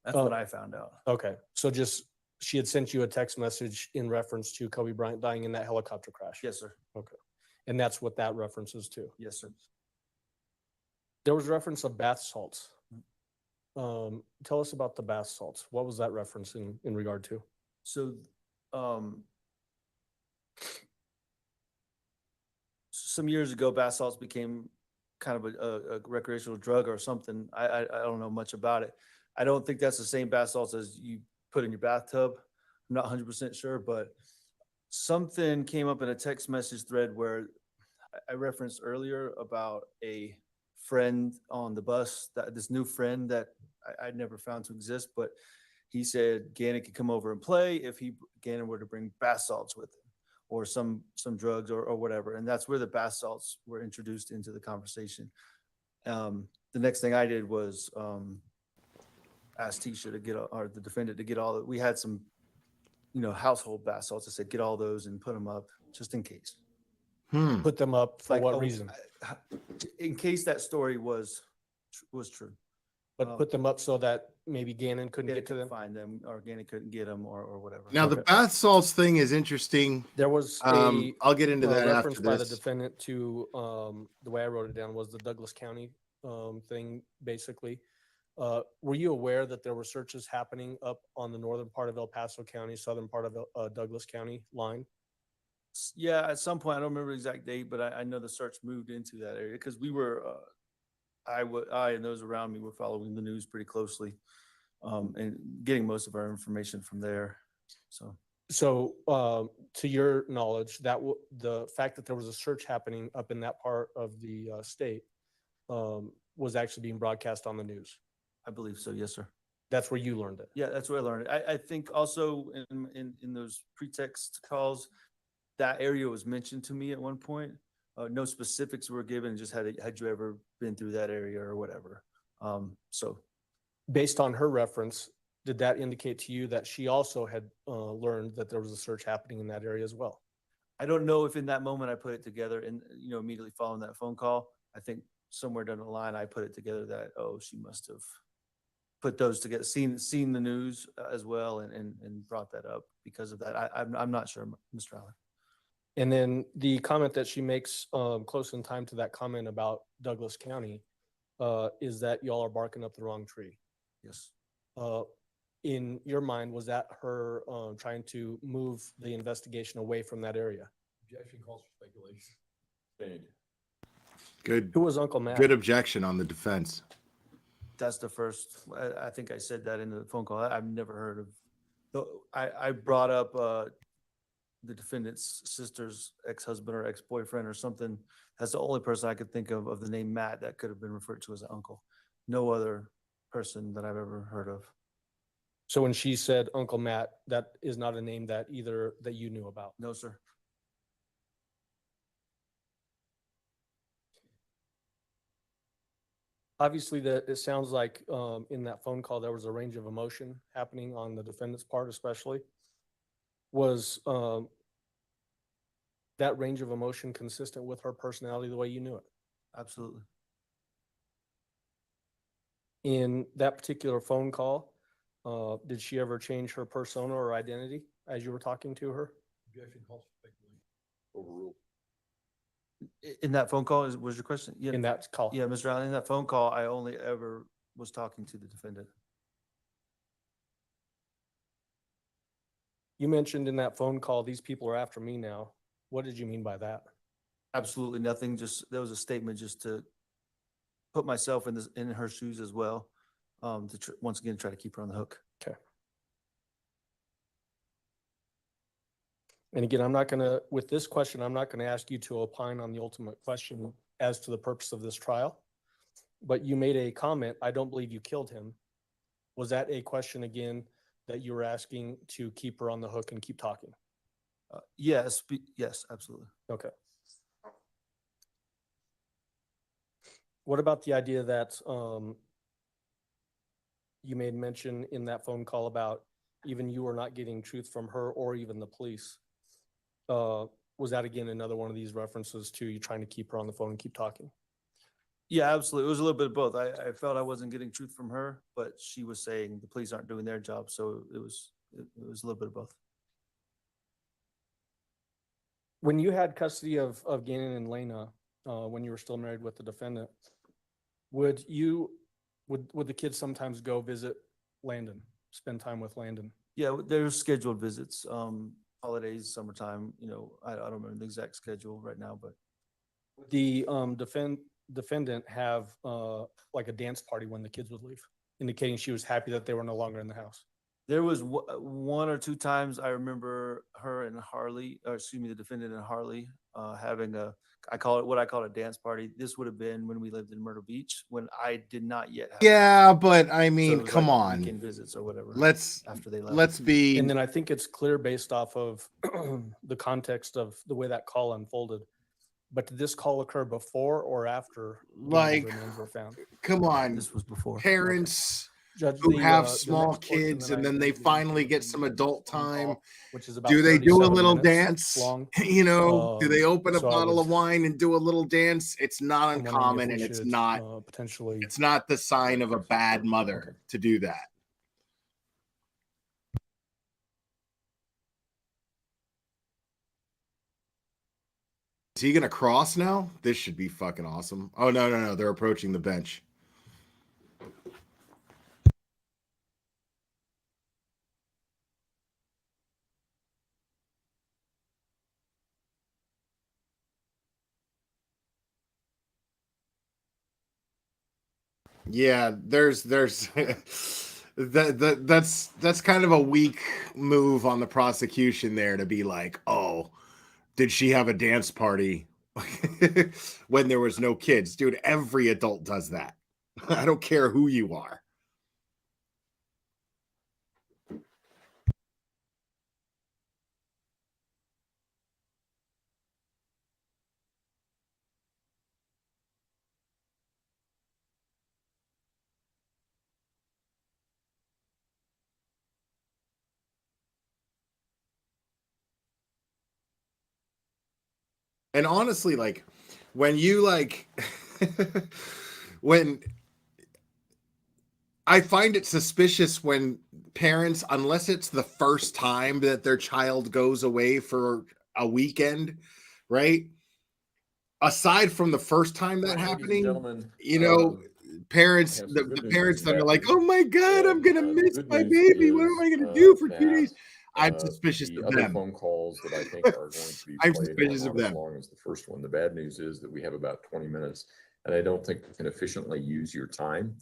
That's what I found out. Okay, so just she had sent you a text message in reference to Kobe Bryant dying in that helicopter crash. Yes, sir. Okay, and that's what that references to. Yes, sir. There was reference of bath salts. Tell us about the bath salts. What was that reference in regard to? So, some years ago, bath salts became kind of a recreational drug or something. I don't know much about it. I don't think that's the same bath salts as you put in your bathtub. I'm not 100% sure, but something came up in a text message thread where I referenced earlier about a friend on the bus, this new friend that I'd never found to exist, but he said Gannon could come over and play if Gannon were to bring bath salts with him or some drugs or whatever. And that's where the bath salts were introduced into the conversation. The next thing I did was ask Tisha to get, or the defendant to get all that. We had some, household bath salts. I said, get all those and put them up just in case. Put them up for what reason? In case that story was true. But put them up so that maybe Gannon couldn't Gannon get to couldn't them. find them, or Gannon couldn't get them, or whatever. Now the Okay. bath salts thing is interesting. There was a I'll get into that reference after by the this. defendant to the way I wrote it down was the Douglas County thing, basically. Were you aware that there were searches happening up on the northern part of El Paso County, southern part of Douglas County line? Yeah, at some point, I don't remember the exact date, but I know the search moved into that area because we were, I and those around me were following the news pretty closely, and getting most of our information from there. So, to your knowledge, the fact that there was a search happening up in that part of the state was actually being broadcast on the news. I believe so. Yes, sir. That's where you learned it. Yeah, that's where I learned it. I think also in those pretext calls, that area was mentioned to me at one point. No specifics were given, just had you ever been through that area or whatever. So based on her reference, did that indicate to you that she also had learned that there was a search happening in that area as well? I don't know if in that moment I put it together and, immediately following that phone call, I think somewhere down the line, I put it together that, oh, she must have put those together, seen the news as well and brought that up because of that. I'm not sure, Mr. Allen. And then the comment that she makes close in time to that comment about Douglas County is that y'all are barking up the wrong tree. Yes. In your mind, was that her trying to move the investigation away from that area? Objection calls for speculation. Stayed. Good. Who was Uncle Matt? Good objection on the defense. That's the first, I think I said that in the phone call. I've never heard of, I brought up the defendant's sister's ex-husband or ex-boyfriend or something. That's the only person I could think of the name Matt that could have been referred to as an uncle. No other person that I've ever heard of. So when she said Uncle Matt, that is not a name that you knew about? No, sir. Obviously, it sounds like in that phone call, there was a range of emotion happening on the defendant's part, especially. Was that range of emotion consistent with her personality the way you knew it? Absolutely. In that particular phone call, did she ever change her persona or identity as you were talking to her? Objection calls for speculation. Overruled. In that phone call, was your question? Yeah. In that call? Yeah, Mr. Allen, in that phone call, I only ever was talking to the defendant. You mentioned in that phone call, these people are after me now. What did you mean by that? Absolutely nothing. Just, there was a statement just to put myself in her shoes as well. To once again, try to keep her on the hook. Okay. And again, with this question, I'm not going to ask you to opine on the ultimate question as to the purpose of this trial. But you made a comment, I don't believe you killed him. Was that a question again that you were asking to keep her on the hook and keep talking? Yes, yes, absolutely. Okay. What about the idea that you made mention in that phone call about even you were not getting truth from her or even the police? Was that again another one of these references to you trying to keep her on the phone and keep talking? Yeah, absolutely. It was a little bit of both. I felt I wasn't getting truth from her, but she was saying the police aren't doing their job. So it was a little bit of both. When you had custody of Gannon and Lena, when you were still married with the defendant, would the kids sometimes go visit Landon, spend time with Landon? Yeah, there's scheduled visits, holidays, summertime, I don't remember the exact schedule right now, but. The defendant have like a dance party when the kids would leave, indicating she was happy that they were no longer in the house. There was one or two times I remember her and Harley, or excuse me, the defendant and Harley having what I call a dance party. This would have been when we lived in Myrtle Beach, when I did not yet have. Yeah, but I So mean, it was come like on. weekend visits or whatever. After they left. Let's be. And then I think it's clear based off of the context of the way that call unfolded. But did this call occur before or after Like, remains were found? come on, This was before. parents Judge, who have the small next portion kids that and I then they need finally to get do some is adult phone call, time. which is about Do they do a 37 little minutes dance? long. Do they open a So I bottle would- of wine and do a little dance? It's not I'm wondering if uncommon, we and it's should, not. potentially. It's not the sign of a bad mother Okay. to do that. Is he gonna cross now? This should be fucking awesome. Oh no, they're approaching the bench. Yeah, there's that's kind of a weak move on the prosecution there to be like, oh, did she have a dance party when there was no kids? Dude, every adult does that. I don't care who you are. And honestly, like when you like when I find it suspicious when parents, unless it's the first time that their child goes away for a weekend, right? Aside from the first time that happening, you know, parents, the parents that are like, oh my God, I'm going to miss my baby. What am I going to do for 2 days? I'm suspicious the of other them. phone calls that I think are going to be I'm played suspicious are of not as them. long as the first one. The bad news is that we have about 20 minutes, and I don't think we can efficiently use your time.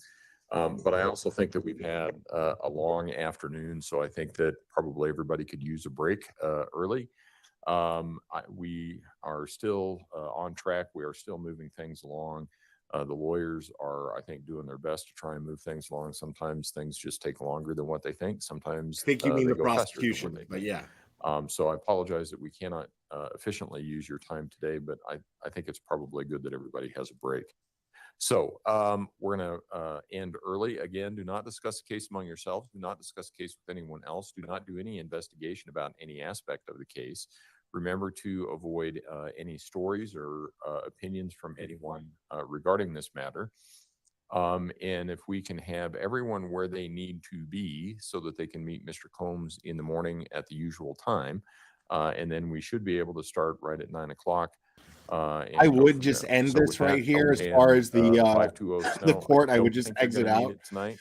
But I also think that we've had a long afternoon, so I think that probably everybody could use a break early. We are still on track. We are still moving things along. The lawyers are, I think, doing their best to try and move things along. Sometimes things just take longer than what they think. Sometimes I think you mean they the go faster than what prosecution, they but think. yeah. So I apologize that we cannot efficiently use your time today, but I think it's probably good that everybody has a break. So we're going to end early. Again, do not discuss the case among yourselves. Do not discuss the case with anyone else. Do not do any investigation about any aspect of the case. Remember to avoid any stories or opinions from anyone regarding this matter. And if we can have everyone where they need to be so that they can meet Mr. Combs in the morning at the usual time, and then we should be able to start right at 9 o'clock. I would just end this right here as far as the 520 the snow. court. I would just think you're exit gonna need out, it tonight,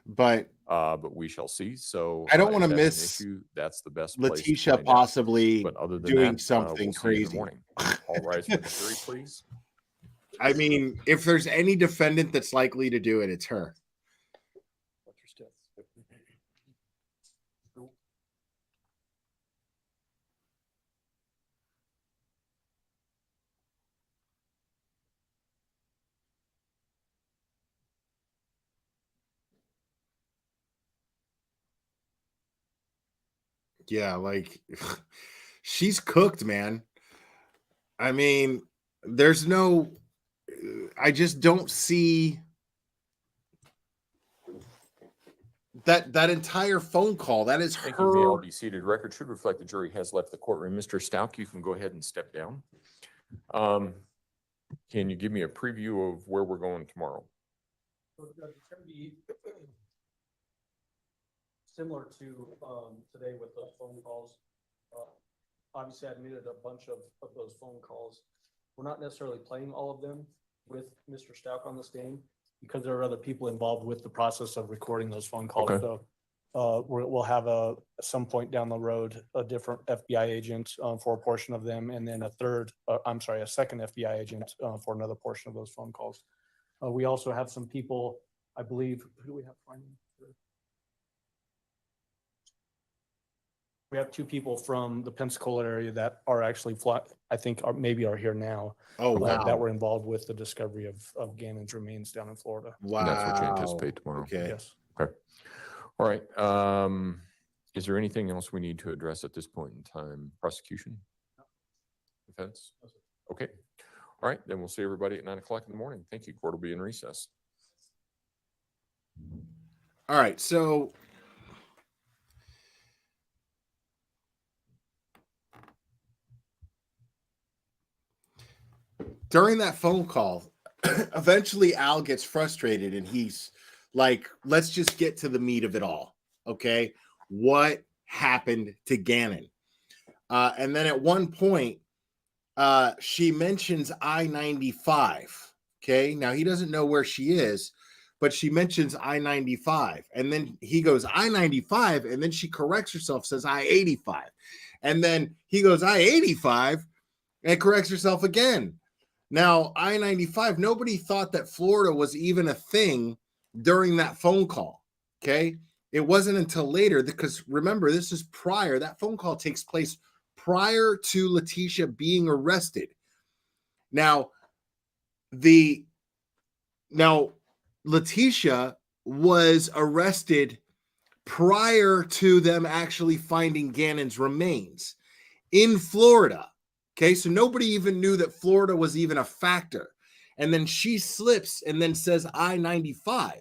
but but we shall see. So I don't if want to that's an miss issue, that's the best place to Letitia find out. possibly But other than doing that, something we'll see you in the crazy. morning. All rise for the jury, please. I mean, if there's any defendant that's likely to do it, it's her. Yeah, like she's cooked, man. I mean, there's no, I just don't see that entire phone call. That is Thank you. May all her. be seated. Record should reflect the jury has left the courtroom. Mr. Stout, you can go ahead and step down. Can you give me a preview of where we're going tomorrow? So it's gonna be similar to today with those phone calls. Obviously, I muted a bunch of those phone calls. We're not necessarily playing all of them with Mr. Stout on the stand because there are other people involved with the process of recording those phone calls. Okay. So we'll have at some point down the road a different FBI agent for a portion of them, and then a second FBI agent for another portion of those phone calls. We also have some people, I believe, who do we have? We have 2 people from the Pensacola area that are actually I think maybe are here now. Oh wow, that were involved with the discovery of Gannon's remains down in Florida. wow. And that's what you anticipate tomorrow. Okay. Yes. Okay. All right. Is there anything else we need to address at this point in time? Prosecution? Defense? Okay. All right. Then we'll see everybody at 9 o'clock in the morning. Thank you. Court will be in recess. All right. So during that phone call, eventually Al gets frustrated and he's like, let's just get to the meat of it all. Okay. What happened to Gannon? And then at one point, she mentions I-95. Okay. Now he doesn't know where she is, but she mentions I-95. And then he goes, I-95. And then she corrects herself, says I-85. And then he goes, I-85, and corrects herself again. Now, I-95, nobody thought that Florida was even a thing during that phone call. Okay. It wasn't until later, because remember, this is prior. That phone call takes place prior to Letitia being arrested. Now, Letitia was arrested prior to them actually finding Gannon's remains in Florida. Okay, so nobody even knew that Florida was even a factor. And then she slips and then says I-95.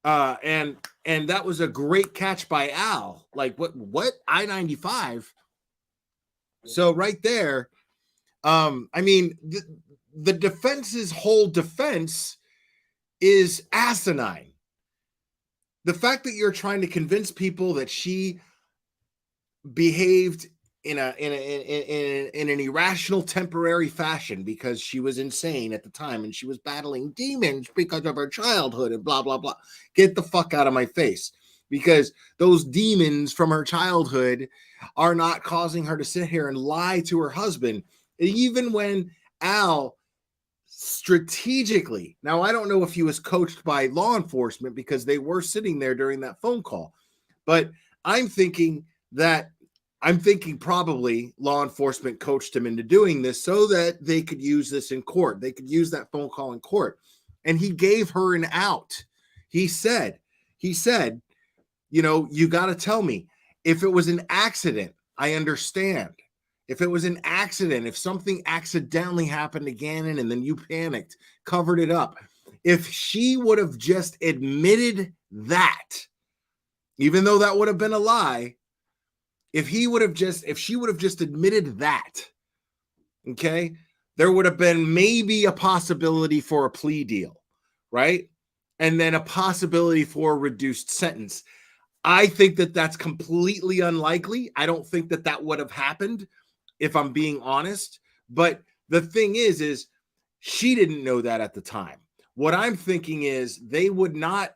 And that was a great catch by Al. Like, what I-95? So right there, I mean, the defense's whole defense is asinine. The fact that you're trying to convince people that she behaved in an irrational temporary fashion because she was insane at the time and she was battling demons because of her childhood and blah blah blah. Get the fuck out of my face, because those demons from her childhood are not causing her to sit here and lie to her husband. Even when Al strategically, now I don't know if he was coached by law enforcement because they were sitting there during that phone call, but I'm thinking probably law enforcement coached him into doing this so that they could use this in court. They could use that phone call in court. And he gave her an out. He said, you know, you got to tell me if it was an accident. I understand. If it was an accident, if something accidentally happened to Gannon and then you panicked, covered it up. If she would have just admitted that, even though that would have been a lie, if she would have just admitted that, okay, there would have been maybe a possibility for a plea deal, right? And then a possibility for a reduced sentence. I think that that's completely unlikely. I don't think that that would have happened, if I'm being honest. But the thing is she didn't know that at the time. What I'm thinking is they would never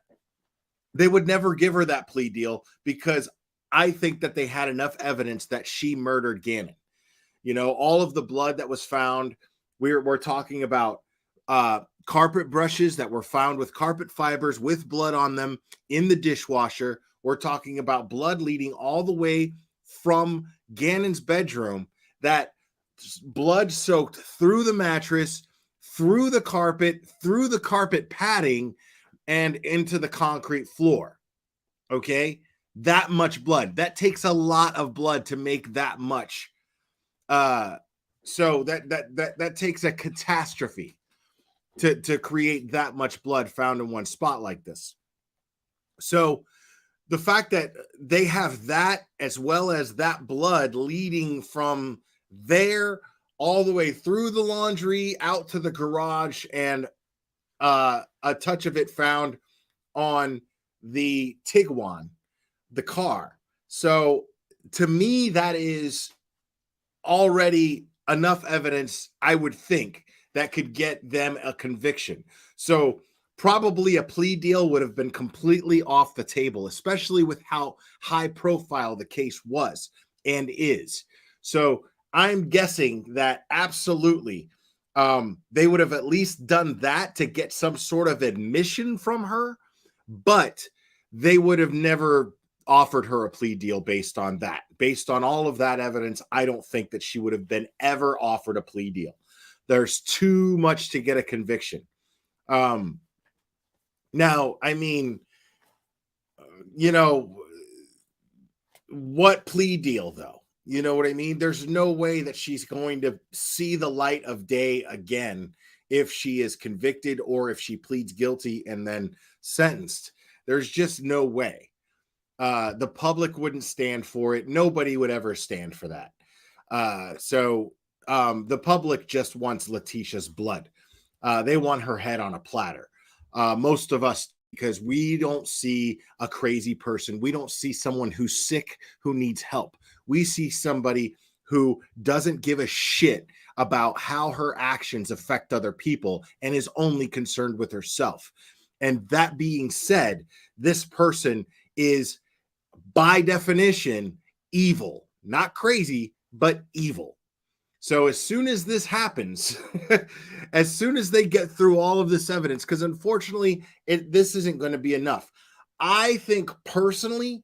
give her that plea deal, because I think that they had enough evidence that she murdered Gannon. You know, all of the blood that was found, we're talking about carpet brushes that were found with carpet fibers with blood on them in the dishwasher. We're talking about blood leading all the way from Gannon's bedroom, that blood soaked through the mattress, through the carpet padding, and into the concrete floor. Okay? That much blood. That takes a lot of blood to make that much. So that takes a catastrophe to create that much blood found in one spot like this. So the fact that they have that, as well as that blood leading from there all the way through the laundry out to the garage, and a touch of it found on the Tiguan, the car. So to me, that is already enough evidence, I would think, that could get them a conviction. So probably a plea deal would have been completely off the table, especially with how high profile the case was and is. So I'm guessing that absolutely they would have at least done that to get some sort of admission from her, but they would have never offered her a plea deal based on that. Based on all of that evidence, I don't think that she would have been ever offered a plea deal. There's too much to get a conviction. Now, I mean, you know, what plea deal though? You know what I mean? There's no way that she's going to see the light of day again if she is convicted or if she pleads guilty and then sentenced. There's just no way. The public wouldn't stand for it. Nobody would ever stand for that. So the public just wants Letitia's blood. They want her head on a platter. Most of us, because we don't see a crazy person. We don't see someone who's sick, who needs help. We see somebody who doesn't give a shit about how her actions affect other people and is only concerned with herself. And that being said, this person is by definition evil, not crazy, but evil. So as soon as this happens, as soon as they get through all of this evidence, because unfortunately, this isn't going to be enough. I think personally,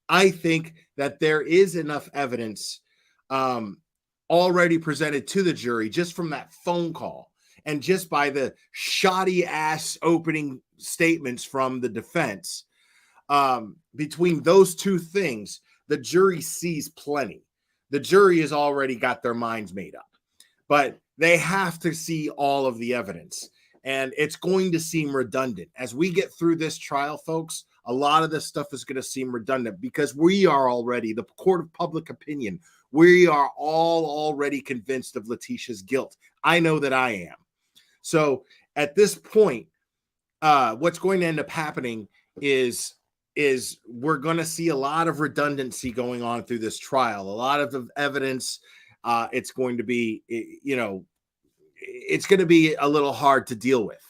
I think that there is enough evidence already presented to the jury just from that phone call and just by the shoddy ass opening statements from the defense. Between those two things, the jury sees plenty. The jury has already got their minds made up, but they have to see all of the evidence. And it's going to seem redundant. As we get through this trial, folks, a lot of this stuff is going to seem redundant because we are already, the court of public opinion, we are all already convinced of Letitia's guilt. I know that I am. So at this point, what's going to end up happening is we're going to see a lot of redundancy going on through this trial. A lot of the evidence, it's going to be, it's going to be a little hard to deal with.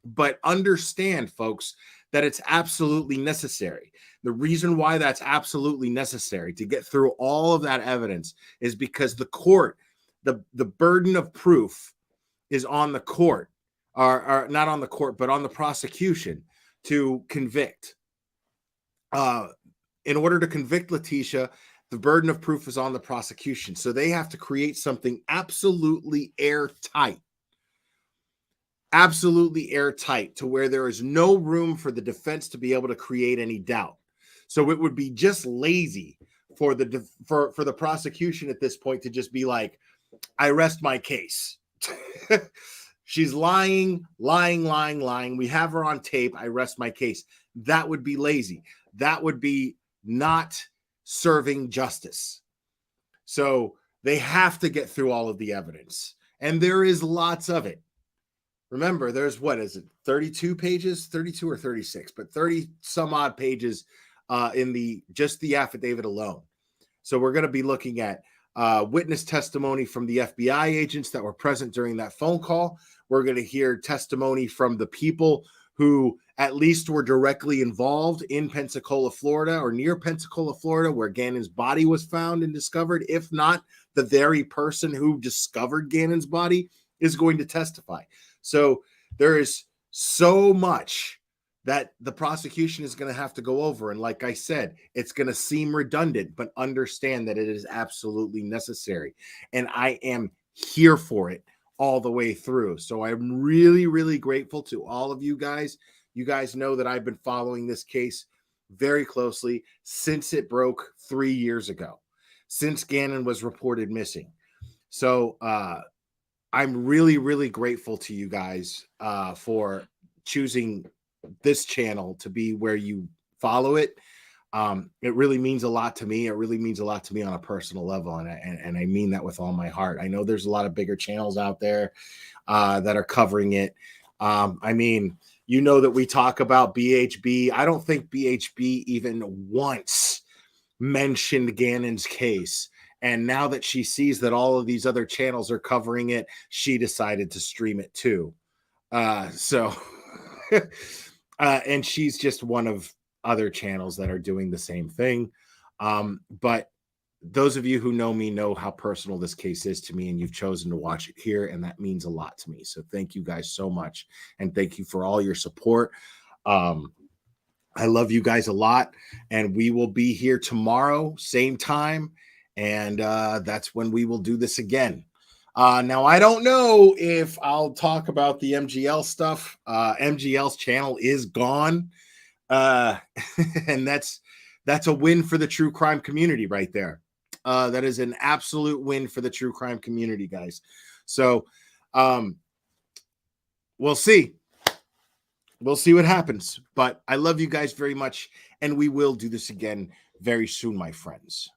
But understand, folks, that it's absolutely necessary. The reason why that's absolutely necessary to get through all of that evidence is because the court, the burden of proof is on the court, or not on the court, but on the prosecution to convict. In order to convict Letitia, the burden of proof is on the prosecution. So they have to create something absolutely airtight to where there is no room for the defense to be able to create any doubt. So it would be just lazy for the prosecution at this point to just be like, I rest my case. She's lying. We have her on tape. I rest my case. That would be lazy. That would be not serving justice. So they have to get through all of the evidence. And there is lots of it. Remember, there's, 32 pages, 32 or 36, but 30 some odd pages in just the affidavit alone. So we're going to be looking at witness testimony from the FBI agents that were present during that phone call. We're going to hear testimony from the people who at least were directly involved in Pensacola, Florida, or near Pensacola, Florida, where Gannon's body was found and discovered. If not, the very person who discovered Gannon's body is going to testify. So there is so much that the prosecution is going to have to go over. And like I said, it's going to seem redundant, but understand that it is absolutely necessary. And I am here for it all the way through. So I'm really, really grateful to all of you guys. You guys know that I've been following this case very closely since it broke 3 years ago, since Gannon was reported missing. So I'm really, really grateful to you guys for choosing this channel to be where you follow it. It really means a lot to me. It really means a lot to me on a personal level. And I mean that with all my heart. I know there's a lot of bigger channels out there that are covering it. I mean, you know that we talk about BHB. I don't think BHB even once mentioned Gannon's case. And now that she sees that all of these other channels are covering it, she decided to stream it too. And she's just one of other channels that are doing the same thing. But those of you who know me know how personal this case is to me, and you've chosen to watch it here, and that means a lot to me. So thank you guys so much, and thank you for all your support. I love you guys a lot, and we will be here tomorrow, same time, and that's when we will do this again. Now, I don't know if I'll talk about the MGL stuff. MGL's channel is gone. And that's a win for the true crime community right there. That is an absolute win for the true crime community, guys. So we'll see. We'll see what happens. But I love you guys very much, and we will do this again very soon, my friends.